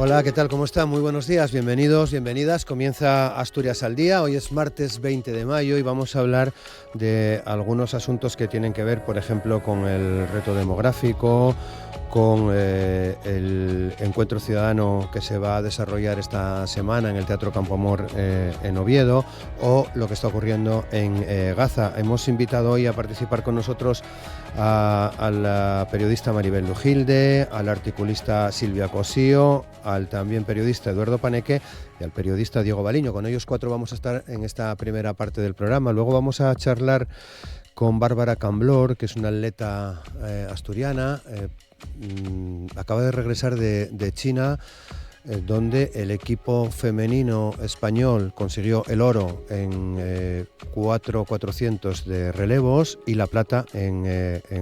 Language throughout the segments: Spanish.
Hola, ¿qué tal? ¿Cómo están? Muy buenos días, bienvenidos, bienvenidas. Comienza Asturias al Día. Hoy es martes 20 de mayo y vamos a hablar de algunos asuntos que tienen que ver, por ejemplo, con el reto demográfico, con el encuentro ciudadano que se va a desarrollar esta semana en el Teatro Campo Amor en Oviedo, o lo que está ocurriendo en Gaza. Hemos invitado hoy a participar con nosotros a la periodista Maribel Lujilde, al articulista Silvia Cosío, al también periodista Eduardo Paneque y al periodista Diego Baliño. Con ellos cuatro vamos a estar en esta primera parte del programa. Luego vamos a charlar con Bárbara Camblor, que es una atleta asturiana. Acaba de regresar de China, donde el equipo femenino español consiguió el oro en 4x400 de relevos y la plata en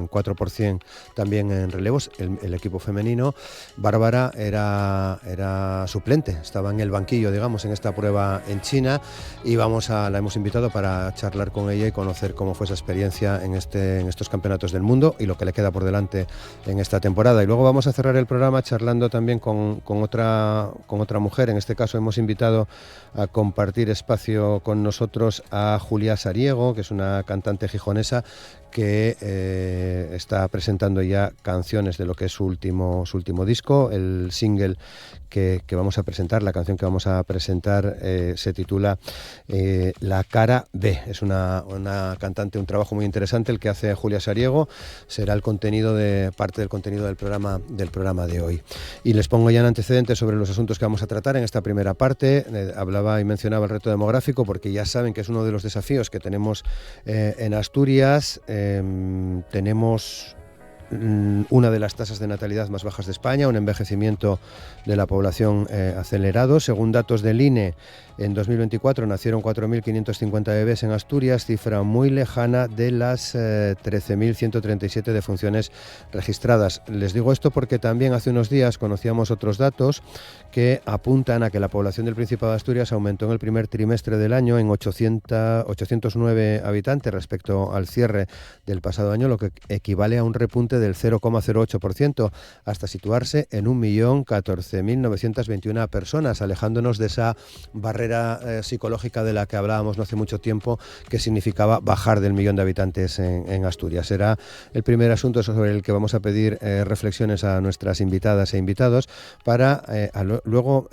4x100 también en relevos. El equipo femenino, Bárbara era suplente, estaba en el banquillo, digamos, en esta prueba en China, y la hemos invitado para charlar con ella y conocer cómo fue esa experiencia en estos campeonatos del mundo y lo que le queda por delante en esta temporada. Y luego vamos a cerrar el programa charlando también con otra mujer. En este caso hemos invitado a compartir espacio con nosotros a Julia Sariego, que es una cantante gijonesa que está presentando ya canciones de lo que es su último disco. El single que vamos a presentar, la canción que vamos a presentar, se titula La Cara B. Es una cantante, un trabajo muy interesante el que hace Julia Sariego. Será parte del contenido del programa de hoy. Y les pongo ya en antecedentes sobre los asuntos que vamos a tratar en esta primera parte. Hablaba y mencionaba el reto demográfico, porque ya saben que es uno de los desafíos que tenemos en Asturias. Tenemos una de las tasas de natalidad más bajas de España, un envejecimiento de la población acelerado. Según datos del INE, en 2024 nacieron 4.550 bebés en Asturias, cifra muy lejana de las 13.137 defunciones registradas. Les digo esto porque también hace unos días conocíamos otros datos que apuntan a que la población del Principado de Asturias aumentó en el primer trimestre del año en 809 habitantes respecto al cierre del pasado año, lo que equivale a un repunte del 0,08%, hasta situarse en 1.014.921 personas, alejándonos de esa barrera psicológica de la que hablábamos no hace mucho tiempo, que significaba bajar del 1.000.000 de habitantes en Asturias. Será el primer asunto sobre el que vamos a pedir reflexiones a nuestras invitadas e invitados para luego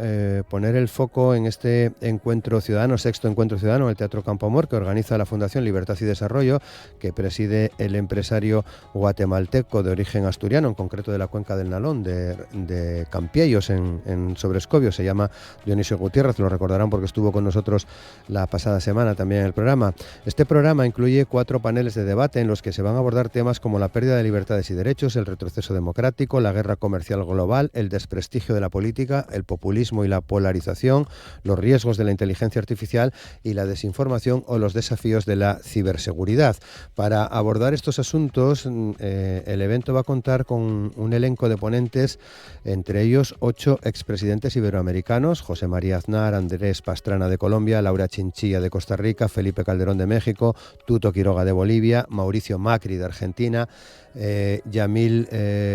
poner el foco en este encuentro ciudadano, sexto encuentro ciudadano en el Teatro Campo Amor, que organiza la Fundación Libertad y Desarrollo, que preside el empresario guatemalteco de origen asturiano, en concreto de la cuenca del Nalón, de Campiellos, en Sobrescobio. Se llama Dionisio Gutiérrez, lo recordarán porque estuvo con nosotros la pasada semana también en el programa. Este programa incluye 4 paneles de debate en los que se van a abordar temas como la pérdida de libertades y derechos, el retroceso democrático, la guerra comercial global, el desprestigio de la política, el populismo y la polarización, los riesgos de la inteligencia artificial y la desinformación, o los desafíos de la ciberseguridad. Para abordar estos asuntos, el evento va a contar con un elenco de ponentes, entre ellos 8 expresidentes iberoamericanos: José María Aznar, Andrés Pastrana de Colombia, Laura Chinchilla de Costa Rica, Felipe Calderón de México, Tuto Quiroga de Bolivia, Mauricio Macri de Argentina, Yamil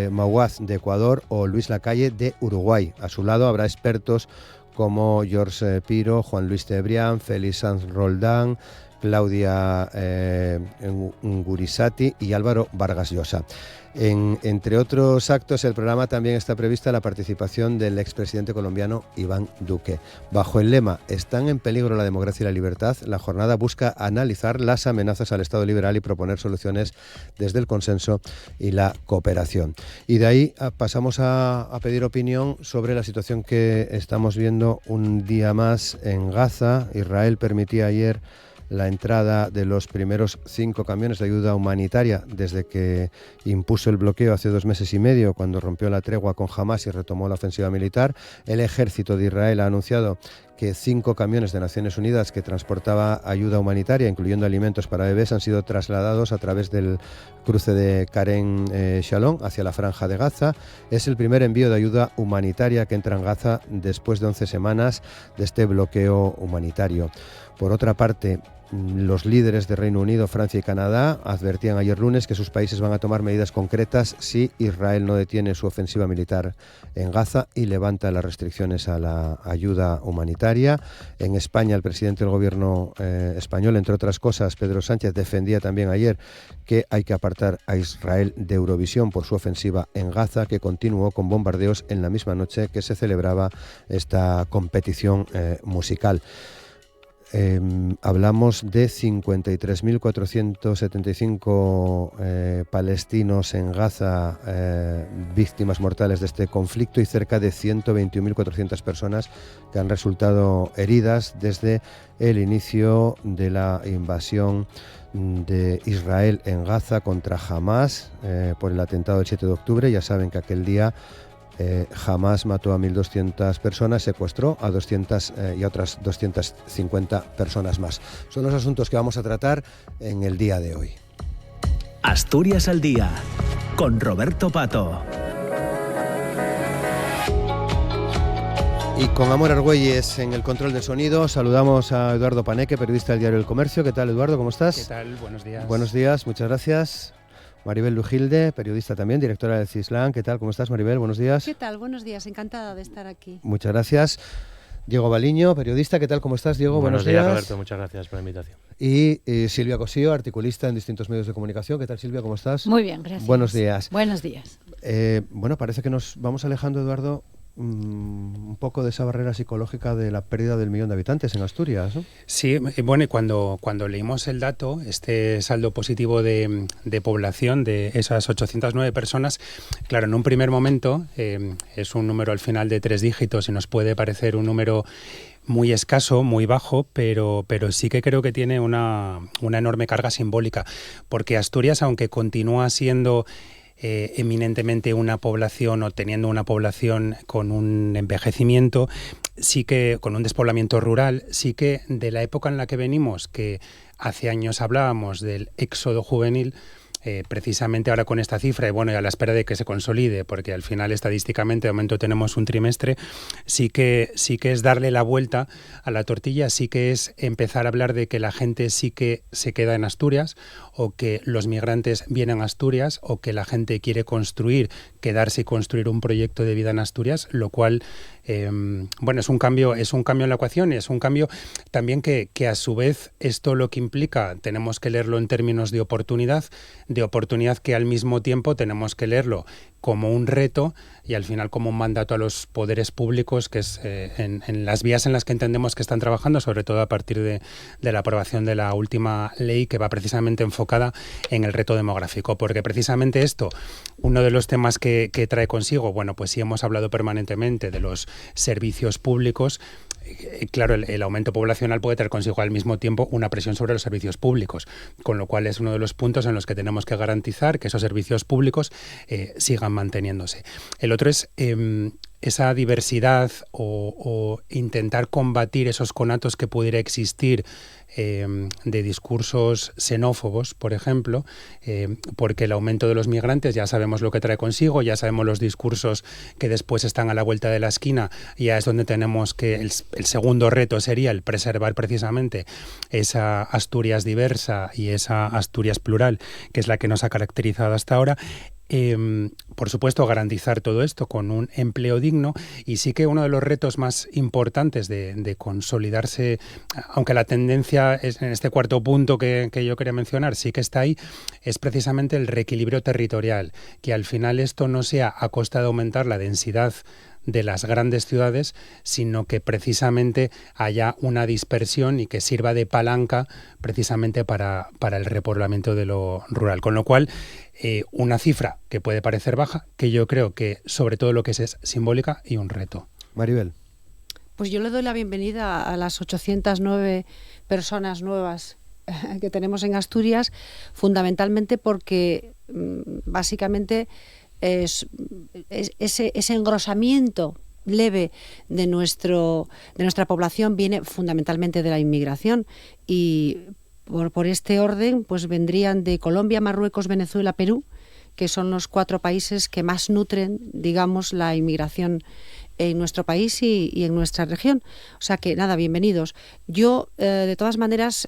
Mauaz de Ecuador o Luis Lacalle de Uruguay. A su lado habrá expertos como George Piro, Juan Luis Tebrián, Félix Sanz Roldán, Claudia Ngurisati y Álvaro Vargas Llosa. Entre otros actos, el programa también está prevista la participación del expresidente colombiano Iván Duque. Bajo el lema «Están en peligro la democracia y la libertad», la jornada busca analizar las amenazas al Estado liberal y proponer soluciones desde el consenso y la cooperación. Y de ahí pasamos a pedir opinión sobre la situación que estamos viendo un día más en Gaza. Israel permitía ayer la entrada de los primeros 5 camiones de ayuda humanitaria desde que impuso el bloqueo hace 2 meses y medio, cuando rompió la tregua con Hamás y retomó la ofensiva militar. El ejército de Israel ha anunciado que 5 camiones de Naciones Unidas que transportaba ayuda humanitaria, incluyendo alimentos para bebés, han sido trasladados a través del cruce de Karen Shalom hacia la Franja de Gaza. Es el primer envío de ayuda humanitaria que entra en Gaza después de 11 semanas de este bloqueo humanitario. Por otra parte, Los líderes de Reino Unido, Francia y Canadá advertían ayer lunes que sus países van a tomar medidas concretas si Israel no detiene su ofensiva militar en Gaza y levanta las restricciones a la ayuda humanitaria. En España, el presidente del gobierno español, entre otras cosas, Pedro Sánchez, defendía también ayer que hay que apartar a Israel de Eurovisión por su ofensiva en Gaza, que continuó con bombardeos en la misma noche que se celebraba esta competición musical. Hablamos de 53.475 palestinos en Gaza, víctimas mortales de este conflicto, y cerca de 121.400 personas que han resultado heridas desde el inicio de la invasión de Israel en Gaza contra Hamás por el atentado del 7 de octubre. Ya saben que aquel día Hamás mató a 1.200 personas, secuestró a 200 y a otras 250 personas más. Son los asuntos que vamos a tratar en el día de hoy. Asturias al día, con Roberto Pato. Y con Amor Argüelles en el control de sonido, saludamos a Eduardo Paneque, periodista del diario El Comercio. ¿Qué tal, Eduardo? ¿Cómo estás? ¿Qué tal? Buenos días. Buenos días, muchas gracias. Maribel Lujilde, periodista también, directora del CISLAN. ¿Qué tal? ¿Cómo estás, Maribel? Buenos días. ¿Qué tal? Buenos días, encantada de estar aquí. Muchas gracias. Diego Baliño, periodista. ¿Qué tal? ¿Cómo estás, Diego? Buenos días, Roberto. Muchas gracias por la invitación. Y Silvia Cosío, articulista en distintos medios de comunicación. ¿Qué tal, Silvia? ¿Cómo estás? Muy bien, gracias. Buenos días. Buenos días. Bueno, parece que nos vamos alejando, Eduardo, un poco de esa barrera psicológica de la pérdida del 1.000.000 de habitantes en Asturias, ¿no? Sí, bueno, y cuando leímos el dato, este saldo positivo de población de esas 809 personas, claro, en un primer momento es un número al final de 3 dígitos y nos puede parecer un número muy escaso, muy bajo, pero sí que creo que tiene una enorme carga simbólica, porque Asturias, aunque continúa siendo eminentemente una población o teniendo una población con un envejecimiento, sí que con un despoblamiento rural, sí que de la época en la que venimos, que hace años hablábamos del éxodo juvenil, precisamente ahora con esta cifra, y bueno, y a la espera de que se consolide, porque al final estadísticamente de momento tenemos un trimestre, sí que es darle la vuelta a la tortilla, sí que es empezar a hablar de que la gente sí que se queda en Asturias, o que los migrantes vienen a Asturias, o que la gente quiere quedarse y construir un proyecto de vida en Asturias, lo cual bueno, es un cambio en la ecuación, y es un cambio también que a su vez esto lo que implica, tenemos que leerlo en términos de oportunidad que al mismo tiempo tenemos que leerlo como un reto y al final como un mandato a los poderes públicos, que es en las vías en las que entendemos que están trabajando, sobre todo a partir de la aprobación de la última ley que va precisamente enfocada en el reto demográfico, porque precisamente esto, uno de los temas que trae consigo, bueno, pues sí hemos hablado permanentemente de los servicios públicos. Claro, el aumento poblacional puede traer consigo al mismo tiempo una presión sobre los servicios públicos, con lo cual es uno de los puntos en los que tenemos que garantizar que esos servicios públicos sigan manteniéndose. El otro es esa diversidad o intentar combatir esos conatos que pudiera existir de discursos xenófobos, por ejemplo, porque el aumento de los migrantes ya sabemos lo que trae consigo, ya sabemos los discursos que después están a la vuelta de la esquina, y ya es donde tenemos que el segundo reto sería el preservar precisamente esa Asturias diversa y esa Asturias plural, que es la que nos ha caracterizado hasta ahora. Por supuesto, garantizar todo esto con un empleo digno, y sí que uno de los retos más importantes de consolidarse, aunque la tendencia es en este cuarto punto que yo quería mencionar, sí que está ahí, es precisamente el reequilibrio territorial, que al final esto no sea a costa de aumentar la densidad de las grandes ciudades, sino que precisamente haya una dispersión y que sirva de palanca precisamente para el repoblamiento de lo rural. Con lo cual, una cifra que puede parecer baja, que yo creo que sobre todo lo que es simbólica y un reto. Maribel. Pues yo le doy la bienvenida a las 809 personas nuevas que tenemos en Asturias, fundamentalmente porque básicamente ese engrosamiento leve de nuestra población viene fundamentalmente de la inmigración, y por este orden pues vendrían de Colombia, Marruecos, Venezuela, Perú, que son los 4 países que más nutren, digamos, la inmigración en nuestro país y en nuestra región. O sea que nada, bienvenidos. Yo, de todas maneras,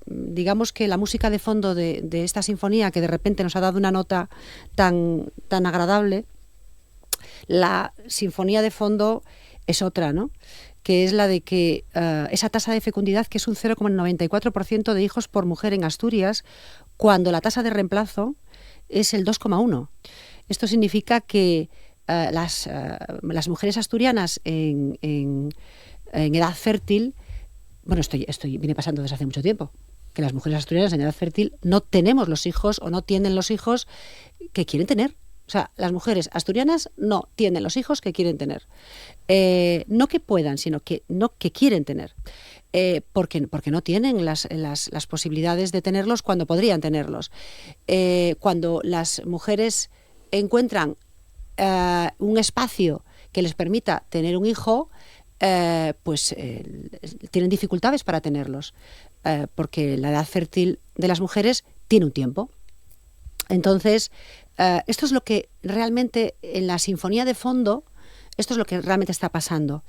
digamos que la música de fondo de esta sinfonía, que de repente nos ha dado una nota tan agradable, la sinfonía de fondo es otra, ¿no? Que es la de que esa tasa de fecundidad, que es un 0,94% de hijos por mujer en Asturias, cuando la tasa de reemplazo es el 2,1%. Esto significa que las mujeres asturianas en edad fértil, bueno, esto viene pasando desde hace mucho tiempo, que las mujeres asturianas en edad fértil no tenemos los hijos o no tienen los hijos que quieren tener. O sea, las mujeres asturianas no tienen los hijos que quieren tener. No que puedan, sino que quieren tener. Porque no tienen las posibilidades de tenerlos cuando podrían tenerlos. Cuando las mujeres encuentran un espacio que les permita tener un hijo, tienen dificultades para tenerlos, porque la edad fértil de las mujeres tiene un tiempo. Entonces, esto es lo que realmente en la sinfonía de fondo, esto es lo que realmente está pasando,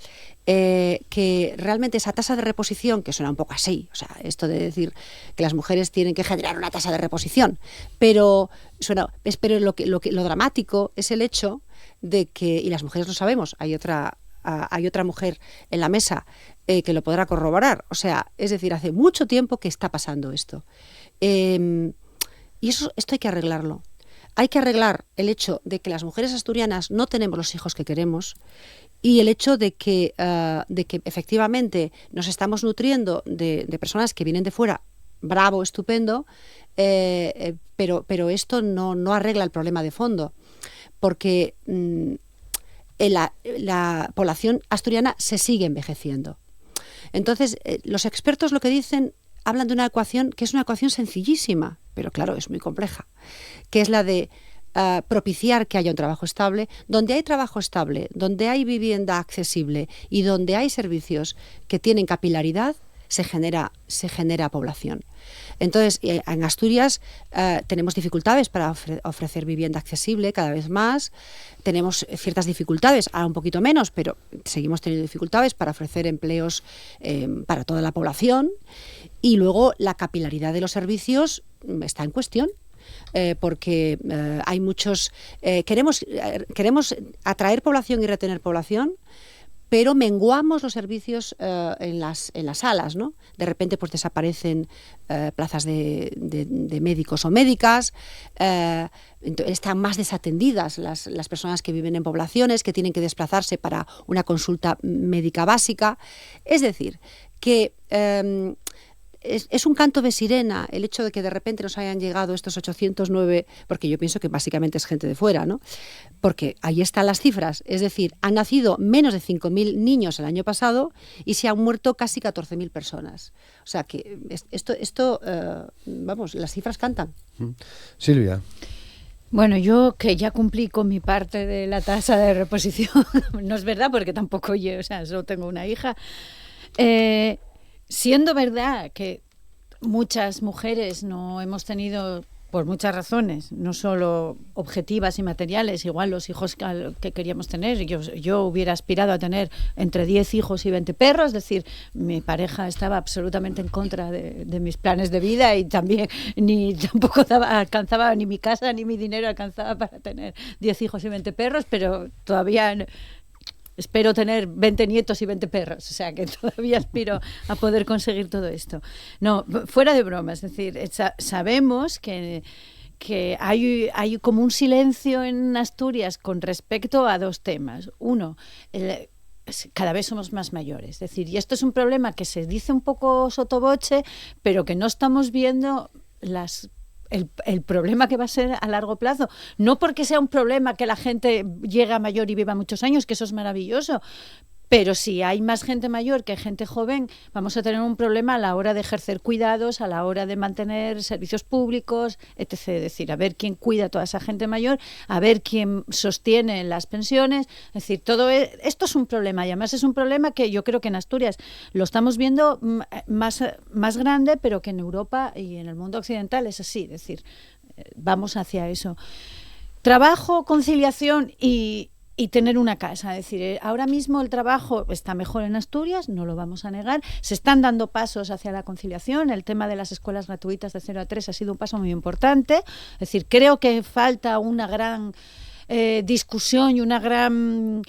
que realmente esa tasa de reposición, que suena un poco así, o sea, esto de decir que las mujeres tienen que generar una tasa de reposición, pero lo dramático es el hecho de que, y las mujeres lo sabemos, hay otra mujer en la mesa que lo podrá corroborar, o sea, es decir, hace mucho tiempo que está pasando esto. Y esto hay que arreglarlo. Hay que arreglar el hecho de que las mujeres asturianas no tenemos los hijos que queremos y el hecho de que efectivamente nos estamos nutriendo de personas que vienen de fuera, bravo, estupendo, pero esto no arregla el problema de fondo, porque la población asturiana se sigue envejeciendo. Entonces, los expertos lo que dicen, hablan de una ecuación que es una ecuación sencillísima, pero claro, es muy compleja, que es la de propiciar que haya un trabajo estable. Donde hay trabajo estable, donde hay vivienda accesible y donde hay servicios que tienen capilaridad, se genera población. Entonces, en Asturias tenemos dificultades para ofrecer vivienda accesible cada vez más. Tenemos ciertas dificultades, ahora un poquito menos, pero seguimos teniendo dificultades para ofrecer empleos para toda la población. Y luego la capilaridad de los servicios está en cuestión. Porque hay muchos... queremos atraer población y retener población, pero menguamos los servicios en las salas, ¿no? De repente pues desaparecen plazas de médicos o médicas, están más desatendidas las personas que viven en poblaciones, que tienen que desplazarse para una consulta médica básica. Es decir, que... Es un canto de sirena el hecho de que de repente nos hayan llegado estos 809, porque yo pienso que básicamente es gente de fuera, ¿no? Porque ahí están las cifras, es decir, han nacido menos de 5.000 niños el año pasado y se han muerto casi 14.000 personas. O sea que vamos, las cifras cantan. Silvia. Bueno, yo que ya cumplí con mi parte de la tasa de reposición, no es verdad porque tampoco yo, o sea, solo tengo una hija, siendo verdad que muchas mujeres no hemos tenido, por muchas razones, no solo objetivas y materiales, igual los hijos que queríamos tener, yo hubiera aspirado a tener entre 10 hijos y 20 perros, es decir, mi pareja estaba absolutamente en contra de mis planes de vida y también tampoco alcanzaba, ni mi casa ni mi dinero alcanzaba para tener 10 hijos y 20 perros, pero todavía... Espero tener 20 nietos y 20 perros, o sea que todavía aspiro a poder conseguir todo esto. No, fuera de broma, es decir, sabemos que hay como un silencio en Asturias con respecto a dos temas. Uno, cada vez somos más mayores, es decir, y esto es un problema que se dice un poco sotoboche, pero que no estamos viendo el problema que va a ser a largo plazo, no porque sea un problema que la gente llegue a mayor y viva muchos años, que eso es maravilloso, pero si hay más gente mayor que gente joven, vamos a tener un problema a la hora de ejercer cuidados, a la hora de mantener servicios públicos, etc. Es decir, a ver quién cuida a toda esa gente mayor, a ver quién sostiene las pensiones. Es decir, todo esto es un problema y además es un problema que yo creo que en Asturias lo estamos viendo más grande, pero que en Europa y en el mundo occidental es así. Es decir, vamos hacia eso. Trabajo, conciliación y y tener una casa. Es decir, ahora mismo el trabajo está mejor en Asturias, no lo vamos a negar. Se están dando pasos hacia la conciliación. El tema de las escuelas gratuitas de 0 a 3 ha sido un paso muy importante. Es decir, creo que falta una gran discusión y una gran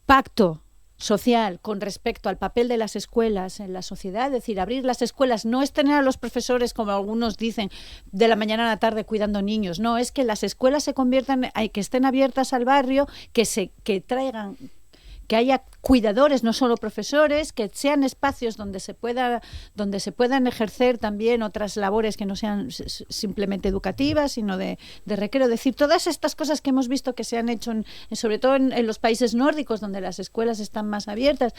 pacto social con respecto al papel de las escuelas en la sociedad. Es decir, abrir las escuelas no es tener a los profesores, como algunos dicen, de la mañana a la tarde cuidando niños. No, es que las escuelas se conviertan, que estén abiertas al barrio, que traigan, que haya cuidadores, no solo profesores, que sean espacios donde se puedan ejercer también otras labores que no sean simplemente educativas, sino de recreo. Es decir, todas estas cosas que hemos visto que se han hecho, sobre todo en los países nórdicos, donde las escuelas están más abiertas.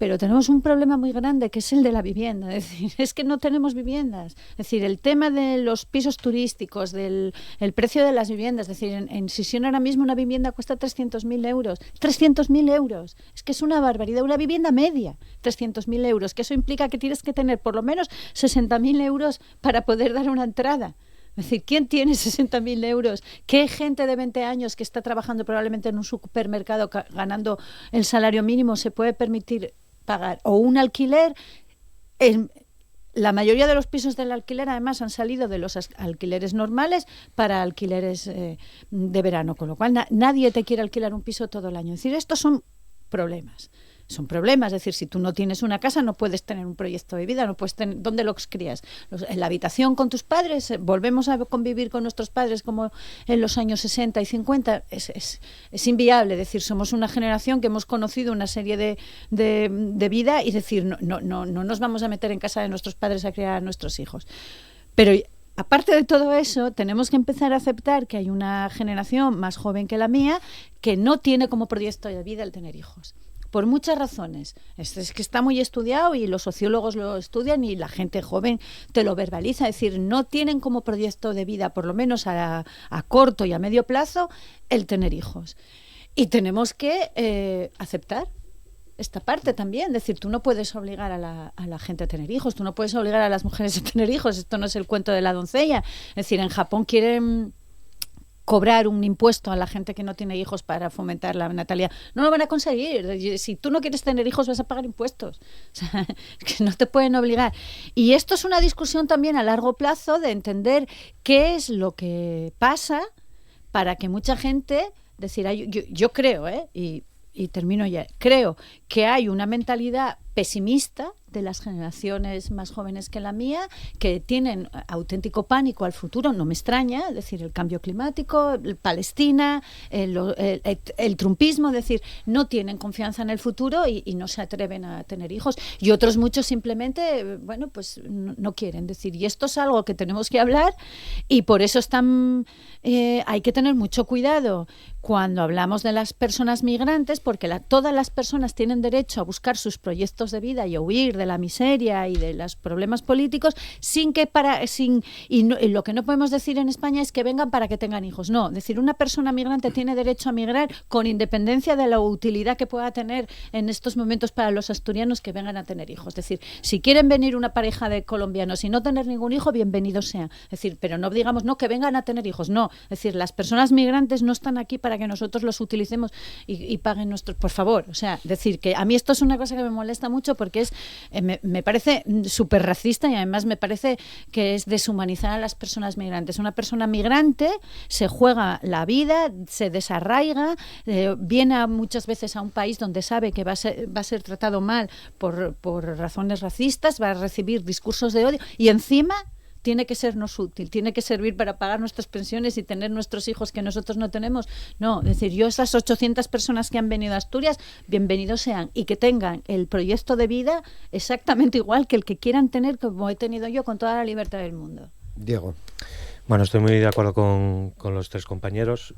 Pero tenemos un problema muy grande, que es el de la vivienda. Es decir, es que no tenemos viviendas. Es decir, el tema de los pisos turísticos, el precio de las viviendas. Es decir, en Sisión ahora mismo una vivienda cuesta 300.000 euros. 300.000 euros. Es que es una barbaridad. Una vivienda media, 300.000 euros. Que eso implica que tienes que tener por lo menos 60.000 euros para poder dar una entrada. Es decir, ¿quién tiene 60.000 euros? ¿Qué gente de 20 años que está trabajando probablemente en un supermercado ganando el salario mínimo se puede permitir pagar? O un alquiler. La mayoría de los pisos del alquiler además han salido de los alquileres normales para alquileres de verano, con lo cual nadie te quiere alquilar un piso todo el año. Es decir, estos son problemas. Son problemas, es decir, si tú no tienes una casa no puedes tener un proyecto de vida, no puedes tener, ¿dónde los crías? En la habitación con tus padres, volvemos a convivir con nuestros padres como en los años 60 y 50, es inviable. Es decir, somos una generación que hemos conocido una serie de vida y decir, no nos vamos a meter en casa de nuestros padres a criar a nuestros hijos. Pero aparte de todo eso, tenemos que empezar a aceptar que hay una generación más joven que la mía que no tiene como proyecto de vida el tener hijos. Por muchas razones. Es que está muy estudiado y los sociólogos lo estudian y la gente joven te lo verbaliza. Es decir, no tienen como proyecto de vida, por lo menos a corto y a medio plazo, el tener hijos. Y tenemos que aceptar esta parte también. Es decir, tú no puedes obligar a la gente a tener hijos, tú no puedes obligar a las mujeres a tener hijos. Esto no es el cuento de la doncella. Es decir, en Japón quieren cobrar un impuesto a la gente que no tiene hijos para fomentar la natalidad. No lo van a conseguir. Si tú no quieres tener hijos vas a pagar impuestos. O sea, que no te pueden obligar. Y esto es una discusión también a largo plazo de entender qué es lo que pasa para que mucha gente, decir, yo creo, y termino ya, creo que hay una mentalidad pesimista de las generaciones más jóvenes que la mía, que tienen auténtico pánico al futuro, no me extraña, es decir, el cambio climático, Palestina, el trumpismo, es decir, no tienen confianza en el futuro y no se atreven a tener hijos. Y otros muchos simplemente, bueno, pues no quieren. Decir, y esto es algo que tenemos que hablar y por eso hay que tener mucho cuidado cuando hablamos de las personas migrantes, porque todas las personas tienen derecho a buscar sus proyectos de vida y a huir de la miseria y de los problemas políticos lo que no podemos decir en España es que vengan para que tengan hijos. No, es decir, una persona migrante tiene derecho a migrar con independencia de la utilidad que pueda tener en estos momentos para los asturianos que vengan a tener hijos. Es decir, si quieren venir una pareja de colombianos y no tener ningún hijo, bienvenido sea. Es decir, pero no digamos no que vengan a tener hijos, no. Es decir, las personas migrantes no están aquí para que nosotros los utilicemos y paguen nuestros, por favor. O sea, decir que a mí esto es una cosa que me molesta mucho porque me parece súper racista y además me parece que es deshumanizar a las personas migrantes. Una persona migrante se juega la vida, se desarraiga, viene muchas veces a un país donde sabe que va a ser tratado mal por razones racistas, va a recibir discursos de odio y encima tiene que sernos útil, tiene que servir para pagar nuestras pensiones y tener nuestros hijos que nosotros no tenemos. No, es decir, yo esas 800 personas que han venido a Asturias, bienvenidos sean y que tengan el proyecto de vida exactamente igual que el que quieran tener, como he tenido yo, con toda la libertad del mundo. Diego. Bueno, estoy muy de acuerdo con los tres compañeros.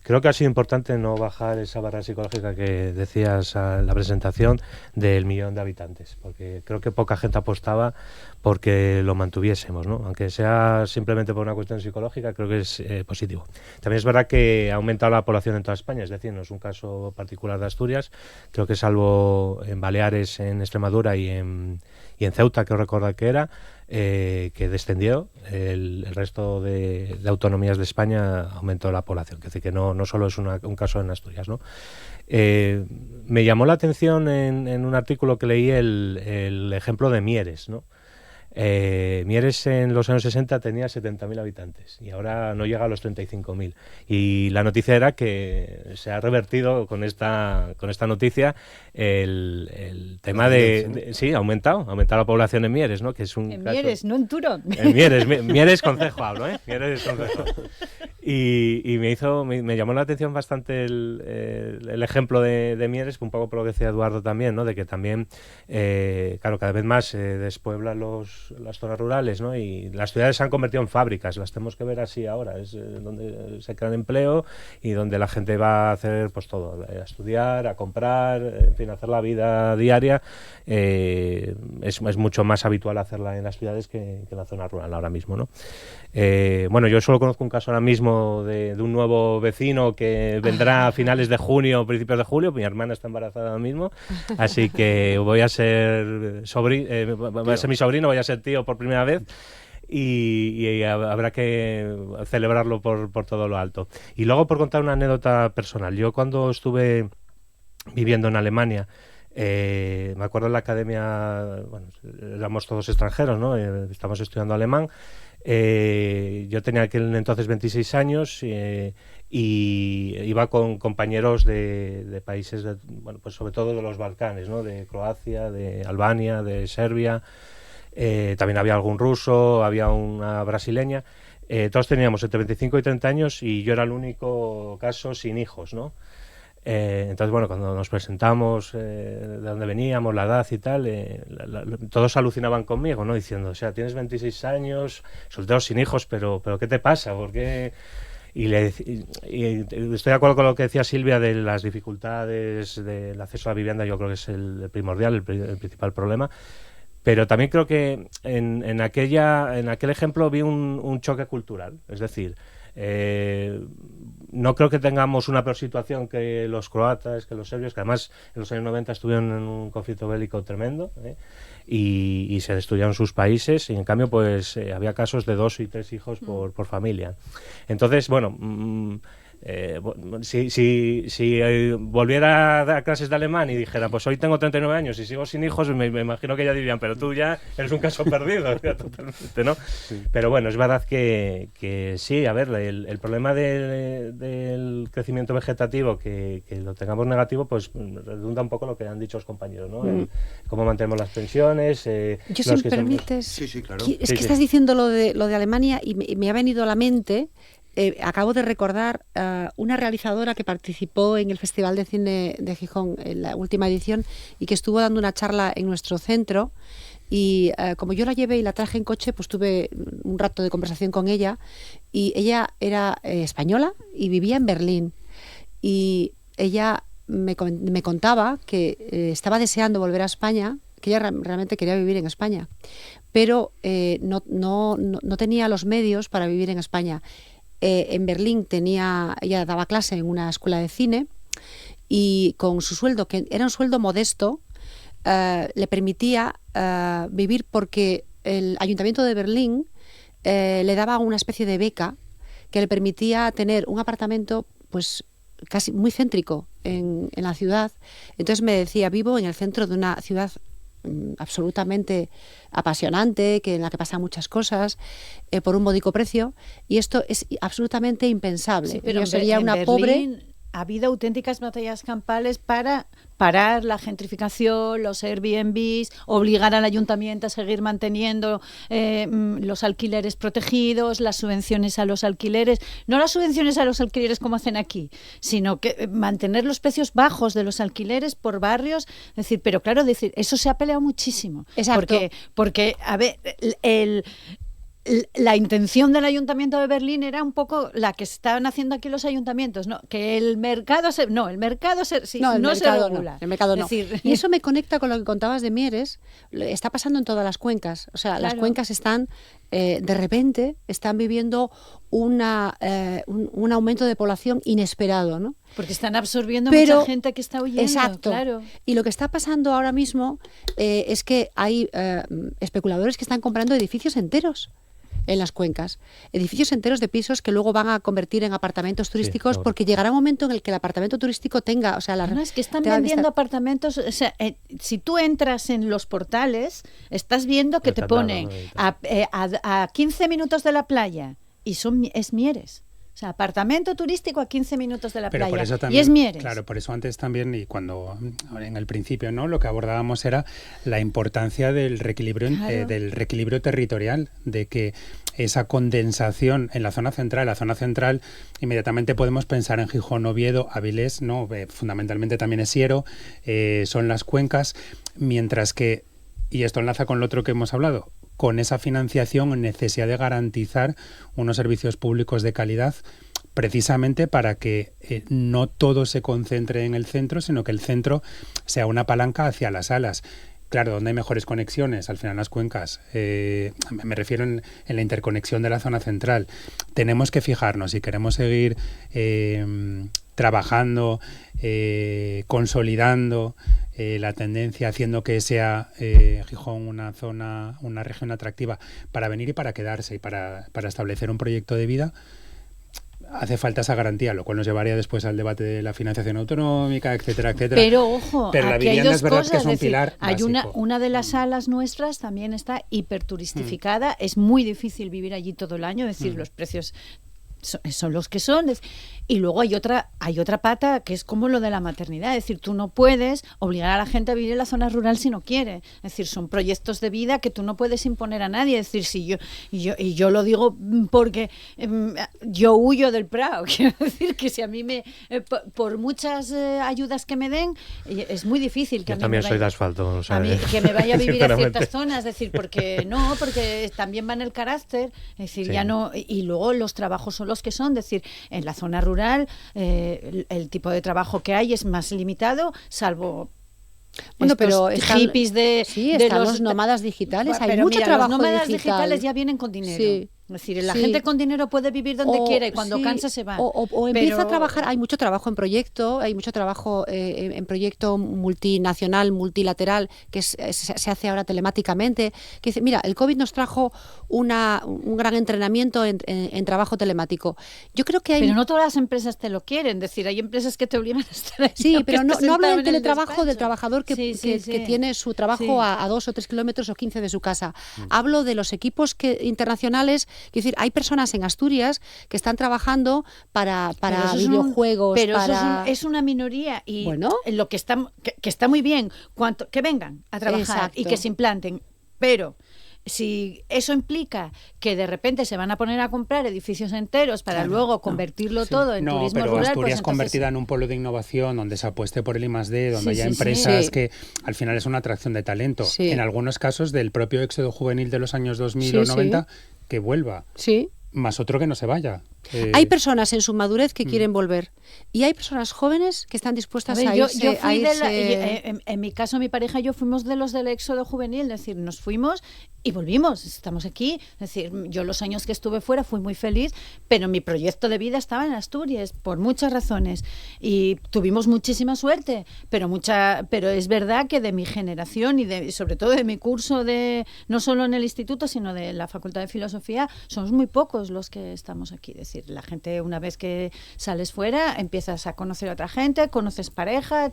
Creo que ha sido importante no bajar esa barrera psicológica que decías a la presentación del 1.000.000 de habitantes, porque creo que poca gente apostaba porque lo mantuviésemos, ¿no? Aunque sea simplemente por una cuestión psicológica, creo que es positivo. También es verdad que ha aumentado la población en toda España, es decir, no es un caso particular de Asturias. Creo que salvo en Baleares, en Extremadura y en y en Ceuta, creo recordar que era, que descendió, el resto de autonomías de España aumentó la población. Es decir, que no solo es un caso en Asturias, ¿no? Me llamó la atención en un artículo que leí el ejemplo de Mieres, ¿no? Mieres en los años 60 tenía 70.000 habitantes y ahora no llega a los 35.000. Y la noticia era que se ha revertido con esta noticia el tema de sí, ha aumentado la población en Mieres, ¿no? Que es un en caso, Mieres, no en Turón. En Mieres concejo hablo, ¿eh? Mieres concejo. Y me llamó la atención bastante el ejemplo de Mieres, un poco por lo que decía Eduardo también, ¿no? De que también, claro, cada vez más se despueblan las zonas rurales, ¿no? Y las ciudades se han convertido en fábricas, las tenemos que ver así ahora, es donde se crea empleo y donde la gente va a hacer pues todo, a estudiar, a comprar, en fin, a hacer la vida diaria. Es mucho más habitual hacerla en las ciudades que en la zona rural ahora mismo, ¿no? Bueno, yo solo conozco un caso ahora mismo de un nuevo vecino que vendrá a finales de junio o principios de julio. Mi hermana está embarazada ahora mismo, así que voy a ser mi sobrino, voy a ser tío por primera vez. Y habrá que celebrarlo por todo lo alto. Y luego, por contar una anécdota personal, yo cuando estuve viviendo en Alemania, me acuerdo en la academia, bueno, éramos todos extranjeros, ¿no? Estábamos estudiando alemán. Yo tenía aquel entonces 26 años y iba con compañeros de países, bueno, pues sobre todo de los Balcanes, ¿no? De Croacia, de Albania, de Serbia. También había algún ruso, había una brasileña. Todos teníamos entre 25 y 30 años y yo era el único caso sin hijos, ¿no? Entonces, bueno, cuando nos presentamos de dónde veníamos, la edad y tal, todos alucinaban conmigo, ¿no? Diciendo, o sea, tienes 26 años, soltero sin hijos, pero ¿qué te pasa? ¿Por qué? Y estoy de acuerdo con lo que decía Silvia de las dificultades del acceso a la vivienda. Yo creo que es el primordial, el principal problema. Pero también creo que en aquel ejemplo vi un choque cultural. Es decir, no creo que tengamos una peor situación que los croatas, que los serbios, que además en los años 90 estuvieron en un conflicto bélico tremendo, y se destruyeron sus países, y en cambio pues había casos de 2 y 3 hijos por familia. Entonces, bueno, si volviera a dar clases de alemán y dijera, pues hoy tengo 39 años y sigo sin hijos, me imagino que ya dirían, pero tú ya eres un caso perdido, totalmente, ¿no? Sí. Pero bueno, es verdad que sí, a ver, el problema del crecimiento vegetativo, que lo tengamos negativo, pues redunda un poco lo que han dicho los compañeros, ¿no? Cómo mantenemos las pensiones. Yo, si me permites, sí, claro. Es que estás diciendo lo de Alemania y me ha venido a la mente. Acabo de recordar una realizadora que participó en el Festival de Cine de Gijón en la última edición y que estuvo dando una charla en nuestro centro, y como yo la llevé y la traje en coche, pues tuve un rato de conversación con ella, y ella era española y vivía en Berlín, y ella me contaba que estaba deseando volver a España, que ella realmente quería vivir en España, pero no tenía los medios para vivir en España. En Berlín ella daba clase en una escuela de cine, y con su sueldo, que era un sueldo modesto, le permitía vivir, porque el Ayuntamiento de Berlín le daba una especie de beca que le permitía tener un apartamento pues casi muy céntrico en la ciudad. Entonces me decía, vivo en el centro de una ciudad absolutamente apasionante, en la que pasan muchas cosas, por un módico precio, y esto es absolutamente impensable. Sí, pero yo sería una Berlín, pobre. Ha habido auténticas batallas campales para parar la gentrificación, los Airbnbs, obligar al ayuntamiento a seguir manteniendo los alquileres protegidos, las subvenciones a los alquileres, no las subvenciones a los alquileres como hacen aquí, sino que mantener los precios bajos de los alquileres por barrios. Es decir, pero claro, eso se ha peleado muchísimo. Exacto. Porque a ver, la intención del Ayuntamiento de Berlín era un poco la que estaban haciendo aquí los ayuntamientos, ¿no? Que el mercado se regula. El mercado no. Es decir, y eso me conecta con lo que contabas de Mieres. Está pasando en todas las cuencas. O sea, claro, las cuencas están, de repente, están viviendo un aumento de población inesperado, ¿no? Porque están absorbiendo Pero, mucha gente que está huyendo. Exacto. Claro. Y lo que está pasando ahora mismo es que hay especuladores que están comprando edificios enteros en las cuencas, edificios enteros de pisos que luego van a convertir en apartamentos turísticos, porque llegará un momento en el que el apartamento turístico tenga, o sea, No, es que están vendiendo apartamentos, o sea, si tú entras en los portales, estás viendo que te ponen a 15 minutos de la playa y es Mieres. O sea, apartamento turístico a 15 minutos de la playa. Por eso también, y es Mieres. Claro, por eso antes también, y cuando en el principio, ¿no? Lo que abordábamos era la importancia del reequilibrio territorial, de que esa condensación en la zona central, inmediatamente podemos pensar en Gijón, Oviedo, Avilés, ¿no? Fundamentalmente también es Siero, son las cuencas, mientras que, y esto enlaza con lo otro que hemos hablado, con esa financiación, necesidad de garantizar unos servicios públicos de calidad, precisamente para que no todo se concentre en el centro, sino que el centro sea una palanca hacia las alas. Claro, donde hay mejores conexiones, al final las cuencas, me refiero en la interconexión de la zona central. Tenemos que fijarnos, si queremos seguir trabajando, consolidando la tendencia, haciendo que sea Gijón una región atractiva para venir y para quedarse y para establecer un proyecto de vida, hace falta esa garantía, lo cual nos llevaría después al debate de la financiación autonómica, etcétera, etcétera. Pero ojo, pero la aquí hay vivienda dos es verdad cosas, que es un decir, pilar hay básico. una de las salas nuestras también está hiperturistificada, es muy difícil vivir allí todo el año, es decir, los precios son los que son. Y luego hay otra pata que es como lo de la maternidad, es decir, tú no puedes obligar a la gente a vivir en la zona rural si no quiere, es decir, son proyectos de vida que tú no puedes imponer a nadie, es decir, y yo lo digo porque yo huyo del Prado, quiero decir que si a mí por muchas ayudas que me den, es muy difícil que yo a mí también me soy vaya, de asfalto, o sea, a mí, que me vaya a vivir a sinceramente. ciertas zonas, es decir, porque también va en el carácter, es decir, Sí. ya no, y luego los trabajos son los que son, es decir, en la zona rural el tipo de trabajo que hay es más limitado, salvo pero hippies están los nómadas digitales, hay pero mucho mira, trabajo los nómadas digital. digitales ya vienen con dinero. Sí. Es decir, la gente con dinero puede vivir donde quiera y cuando cansa se va. O empieza a trabajar, hay mucho trabajo en proyecto, hay mucho trabajo en proyecto multinacional, multilateral, que se hace ahora telemáticamente. Que dice, mira, el COVID nos trajo un gran entrenamiento en trabajo telemático. Yo creo que hay... Pero no todas las empresas te lo quieren, es decir, hay empresas que te obligan a estar ahí. Sí, pero no hablo del teletrabajo, despacho. del trabajador que tiene su trabajo a 2 o 3 kilómetros o 15 de su casa. Hablo de los equipos internacionales. Quiero decir, hay personas en Asturias que están trabajando para videojuegos. Pero para... eso es una minoría y bueno, lo que está muy bien, que vengan a trabajar. Exacto. Y que se implanten. Pero si eso implica que de repente se van a poner a comprar edificios enteros para luego convertirlo todo en turismo pero rural, Asturias pues entonces... convertida en un polo de innovación donde se apueste por el I+D, donde haya empresas que al final es una atracción de talento. Sí. En algunos casos del propio éxodo juvenil de los años 2000 o 90 que vuelva. Sí. Más otro que no se vaya. Hay personas en su madurez que quieren volver y hay personas jóvenes que están dispuestas a irse. Yo fui en mi caso, mi pareja y yo fuimos de los del éxodo juvenil, es decir, nos fuimos y volvimos, estamos aquí. Es decir, yo los años que estuve fuera fui muy feliz, pero mi proyecto de vida estaba en Asturias por muchas razones y tuvimos muchísima suerte, pero es verdad que de mi generación y sobre todo de mi curso no solo en el instituto, sino de la Facultad de Filosofía, somos muy pocos los que estamos aquí. Es decir, la gente, una vez que sales fuera, empiezas a conocer a otra gente, conoces pareja,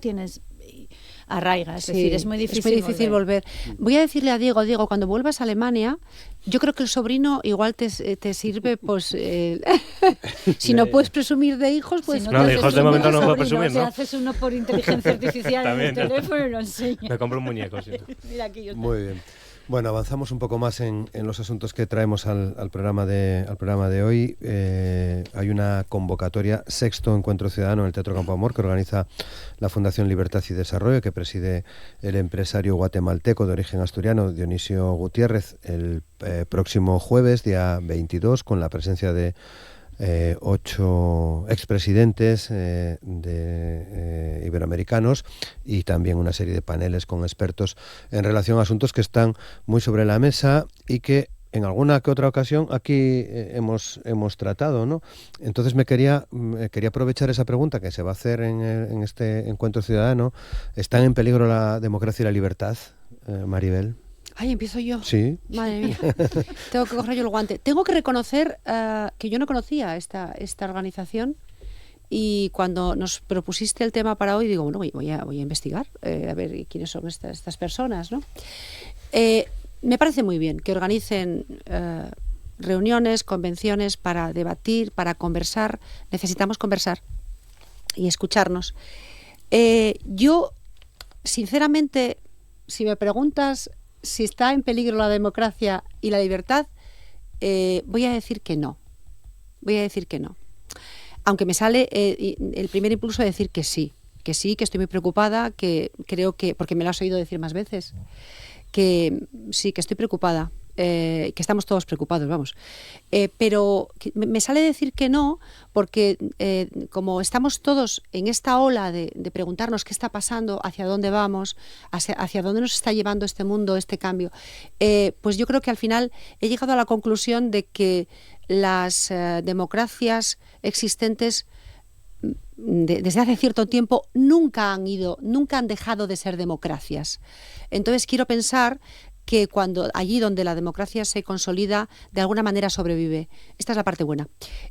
arraigas, es decir, es muy difícil volver. Voy a decirle a Diego, cuando vuelvas a Alemania, yo creo que el sobrino igual te sirve, pues, si no puedes presumir de hijos, pues... Si no, de hijos de momento no puedo presumir, ¿no? Si haces uno por inteligencia artificial en el teléfono y lo enseñas. Me compro un muñeco, sí. Mira, aquí yo Muy bien. Bueno, avanzamos un poco más en los asuntos que traemos al programa de hoy. Hay una convocatoria, 6º Encuentro Ciudadano en el Teatro Campo Amor, que organiza la Fundación Libertad y Desarrollo, que preside el empresario guatemalteco de origen asturiano, Dionisio Gutiérrez, el próximo jueves, día 22, con la presencia de 8 expresidentes iberoamericanos y también una serie de paneles con expertos en relación a asuntos que están muy sobre la mesa y que en alguna que otra ocasión aquí hemos tratado, ¿no? Entonces quería aprovechar esa pregunta que se va a hacer en este encuentro ciudadano. ¿Están en peligro la democracia y la libertad, Maribel? Ay, empiezo yo. Sí. Madre mía. Tengo que coger yo el guante. Tengo que reconocer que yo no conocía esta organización, y cuando nos propusiste el tema para hoy, digo, bueno, voy a investigar, a ver quiénes son estas personas, ¿no? Me parece muy bien que organicen reuniones, convenciones para debatir, para conversar. Necesitamos conversar y escucharnos. Yo, sinceramente, si me preguntas si está en peligro la democracia y la libertad, voy a decir que no. Voy a decir que no. Aunque me sale el primer impulso de decir que sí, que estoy muy preocupada, que creo que, porque me lo has oído decir más veces, que sí, que estoy preocupada, que estamos todos preocupados, vamos. Pero me sale decir que no, porque como estamos todos en esta ola de preguntarnos qué está pasando, hacia dónde vamos, hacia dónde nos está llevando este mundo, este cambio, pues yo creo que al final he llegado a la conclusión de que las democracias existentes desde hace cierto tiempo nunca han dejado de ser democracias. Entonces quiero pensar que allí donde la democracia se consolida, de alguna manera sobrevive. Esta es la parte buena.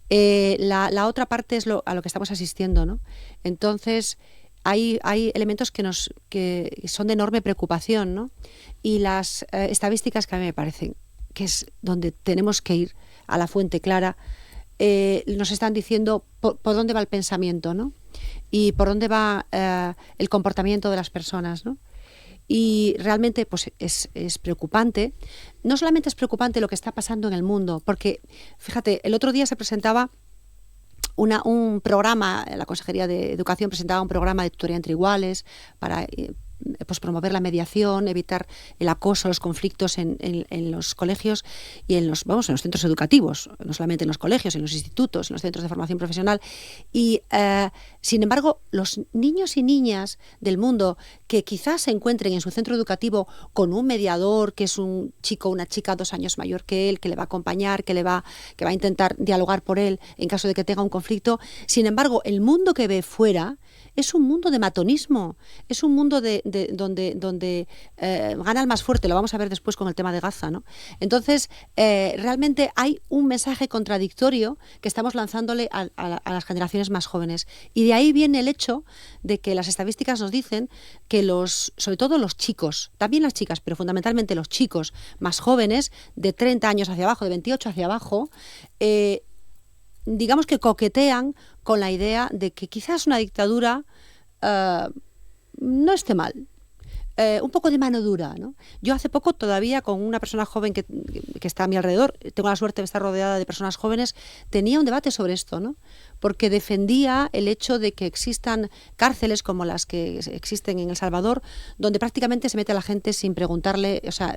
La otra parte es a lo que estamos asistiendo, ¿no? Entonces hay elementos que son de enorme preocupación, ¿no? Y las estadísticas, que a mí me parecen que es donde tenemos que ir, a la fuente clara, nos están diciendo por dónde va el pensamiento, ¿no? Y por dónde va el comportamiento de las personas, ¿no? Y realmente pues es preocupante. No solamente es preocupante lo que está pasando en el mundo, porque, fíjate, el otro día se presentaba un programa, la Consejería de Educación presentaba un programa de tutoría entre iguales para pues promover la mediación, evitar el acoso, los conflictos en los colegios y en los centros educativos, no solamente en los colegios, en los institutos, en los centros de formación profesional. Y sin embargo, los niños y niñas del mundo que quizás se encuentren en su centro educativo con un mediador, que es un chico o una chica 2 años mayor que él, que le va a acompañar, que va a intentar dialogar por él en caso de que tenga un conflicto, sin embargo, el mundo que ve fuera es un mundo de matonismo, es un mundo donde gana el más fuerte. Lo vamos a ver después con el tema de Gaza, ¿no? Entonces, realmente hay un mensaje contradictorio que estamos lanzándole a las generaciones más jóvenes. Y de ahí viene el hecho de que las estadísticas nos dicen que sobre todo los chicos, también las chicas, pero fundamentalmente los chicos más jóvenes, de 30 años hacia abajo, de 28 hacia abajo, digamos que coquetean con la idea de que quizás una dictadura no esté mal. Un poco de mano dura, ¿no? Yo hace poco todavía con una persona joven que está a mi alrededor, tengo la suerte de estar rodeada de personas jóvenes, tenía un debate sobre esto, ¿no? Porque defendía el hecho de que existan cárceles como las que existen en El Salvador, donde prácticamente se mete a la gente sin preguntarle, o sea,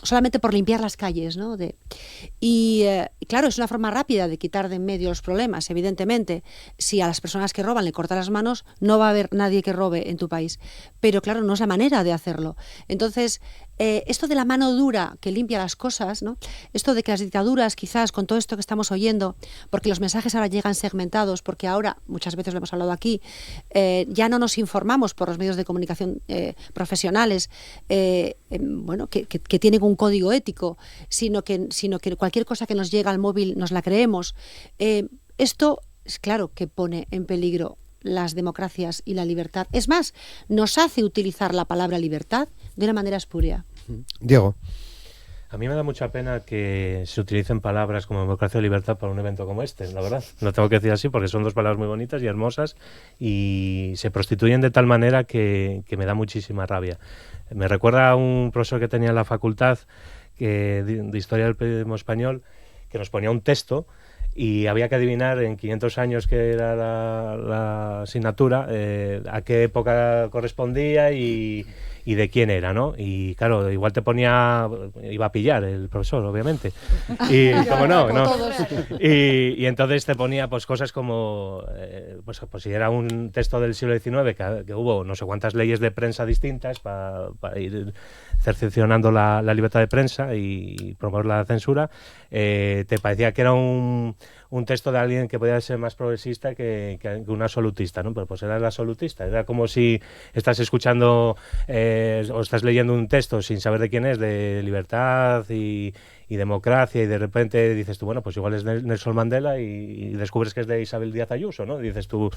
solamente por limpiar las calles, ¿no? Y claro, es una forma rápida de quitar de en medio los problemas, evidentemente. Si a las personas que roban le cortan las manos, no va a haber nadie que robe en tu país. Pero claro, no es la manera de hacerlo. Entonces, esto de la mano dura que limpia las cosas, ¿no? Esto de que las dictaduras, quizás con todo esto que estamos oyendo, porque los mensajes ahora llegan segmentados, porque ahora, muchas veces lo hemos hablado aquí, ya no nos informamos por los medios de comunicación profesionales, que tienen un código ético, sino que cualquier cosa que nos llega al móvil nos la creemos. Esto es claro que pone en peligro las democracias y la libertad. Es más, nos hace utilizar la palabra libertad de una manera espúrea. Diego. A mí me da mucha pena que se utilicen palabras como democracia y libertad para un evento como este, la verdad. Lo tengo que decir así porque son 2 palabras muy bonitas y hermosas y se prostituyen de tal manera que me da muchísima rabia. Me recuerda a un profesor que tenía en la facultad de Historia del Periodismo Español que nos ponía un texto y había que adivinar en 500 años que era la asignatura, a qué época correspondía y y de quién era, ¿no? Y claro, igual iba a pillar el profesor, obviamente. Y como no. Y entonces te ponía pues cosas como, pues si era un texto del siglo XIX, que hubo no sé cuántas leyes de prensa distintas para ir cercenando la libertad de prensa y promover la censura, te parecía que era un texto de alguien que podía ser más progresista que un absolutista, ¿no? Pero pues era el absolutista. Era como si estás escuchando o estás leyendo un texto sin saber de quién es, de libertad y democracia, y de repente dices tú, bueno, pues igual es Nelson Mandela, y descubres que es de Isabel Díaz Ayuso, ¿no? Dices tú,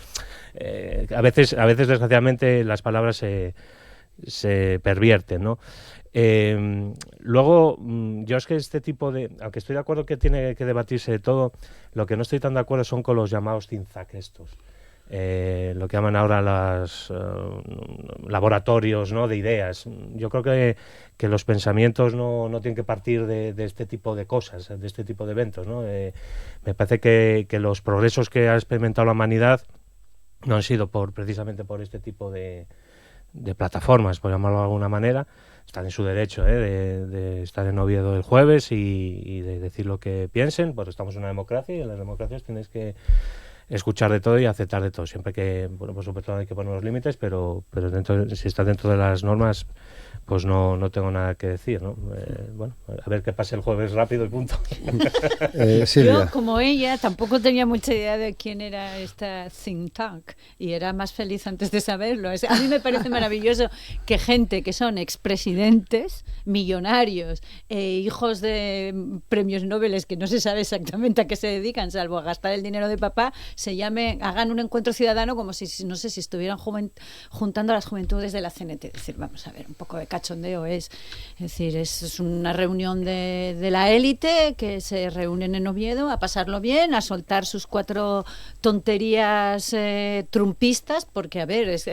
a veces desgraciadamente las palabras se pervierten, ¿no? Luego, yo es que este tipo de... Aunque estoy de acuerdo que tiene que debatirse de todo, lo que no estoy tan de acuerdo son con los llamados think tank estos. Lo que llaman ahora los laboratorios, ¿no?, de ideas. Yo creo que los pensamientos no tienen que partir de este tipo de cosas, de este tipo de eventos, ¿no? Me parece que los progresos que ha experimentado la humanidad no han sido precisamente por este tipo de plataformas, por llamarlo de alguna manera. Están en su derecho de estar en Oviedo el jueves y de decir lo que piensen, pues estamos en una democracia, y en las democracias tienes que escuchar de todo y aceptar de todo, siempre que, bueno, por supuesto hay que poner los límites, pero si está dentro de las normas, pues no tengo nada que decir, ¿no? Bueno, a ver qué pase el jueves rápido y punto. Yo, como ella, tampoco tenía mucha idea de quién era esta think tank, y era más feliz antes de saberlo. A mí me parece maravilloso que gente que son expresidentes, millonarios, hijos de premios Nobel, que no se sabe exactamente a qué se dedican, salvo a gastar el dinero de papá, hagan un encuentro ciudadano como si, no sé, si estuvieran juntando a las juventudes de la CNT. Es decir, vamos a ver, un poco de cachondeo es decir, es una reunión de la élite que se reúnen en Oviedo a pasarlo bien, a soltar sus 4 tonterías trumpistas, porque a ver, es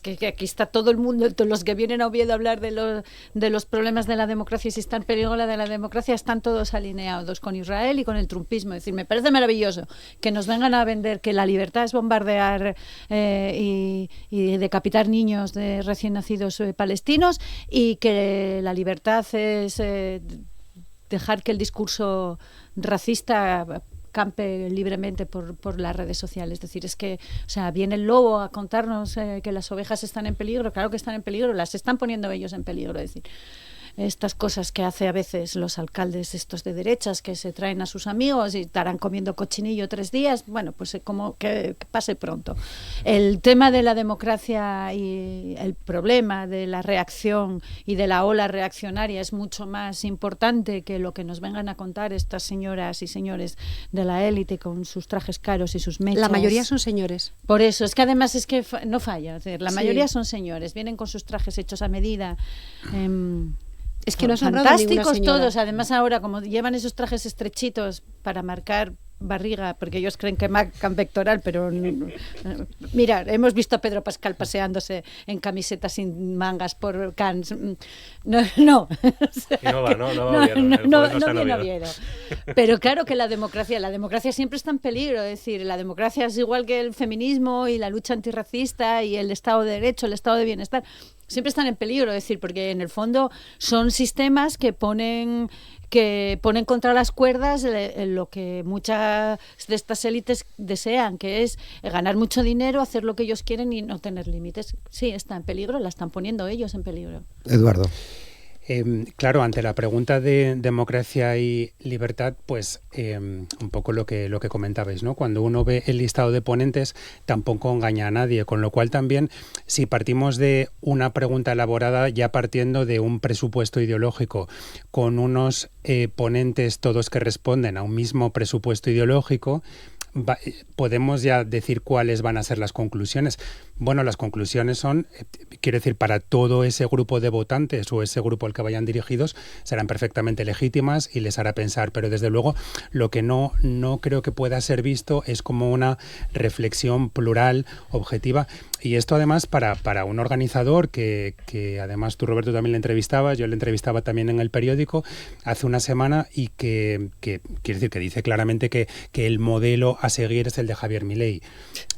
que aquí está todo el mundo, todos los que vienen a Oviedo a hablar de los problemas de la democracia y si está en peligro la de la democracia, están todos alineados con Israel y con el trumpismo. Es decir, me parece maravilloso que nos vengan a vender que la libertad es bombardear y decapitar niños de recién nacidos palestinos, y que la libertad es dejar que el discurso racista campe libremente por las redes sociales. Es decir, es que, o sea, viene el lobo a contarnos que las ovejas están en peligro. Claro que están en peligro, las están poniendo ellos en peligro. Es decir, estas cosas que hace a veces los alcaldes estos de derechas, que se traen a sus amigos y estarán comiendo cochinillo 3 días, bueno, pues como que pase pronto. El tema de la democracia y el problema de la reacción y de la ola reaccionaria es mucho más importante que lo que nos vengan a contar estas señoras y señores de la élite con sus trajes caros y sus mechas. La mayoría son señores. Por eso, es que además es que no falla, es decir, la mayoría son señores, vienen con sus trajes hechos a medida. Es que no son fantásticos todos, además ahora como llevan esos trajes estrechitos para marcar barriga, porque ellos creen que marcan pectoral, pero mira, hemos visto a Pedro Pascal paseándose en camiseta sin mangas por Cannes. No viene Oviedo. Pero claro que la democracia siempre está en peligro. Es decir, la democracia es igual que el feminismo y la lucha antirracista y el Estado de Derecho, el Estado de Bienestar. Siempre están en peligro, es decir, porque en el fondo son sistemas que ponen contra las cuerdas lo que muchas de estas élites desean, que es ganar mucho dinero, hacer lo que ellos quieren y no tener límites. Sí, está en peligro, la están poniendo ellos en peligro. Eduardo. Claro, ante la pregunta de democracia y libertad, pues un poco lo que comentabais, ¿no? Cuando uno ve el listado de ponentes, tampoco engaña a nadie, con lo cual también, si partimos de una pregunta elaborada, ya partiendo de un presupuesto ideológico, con unos ponentes todos que responden a un mismo presupuesto ideológico, podemos ya decir cuáles van a ser las conclusiones. Bueno, las conclusiones son, quiero decir, para todo ese grupo de votantes o ese grupo al que vayan dirigidos, serán perfectamente legítimas y les hará pensar, pero desde luego lo que no creo que pueda ser visto es como una reflexión plural, objetiva, y esto además para un organizador que además tú, Roberto, también le entrevistabas, yo le entrevistaba también en El Periódico hace una semana, y que quiere decir que dice claramente que el modelo a seguir es el de Javier Milei.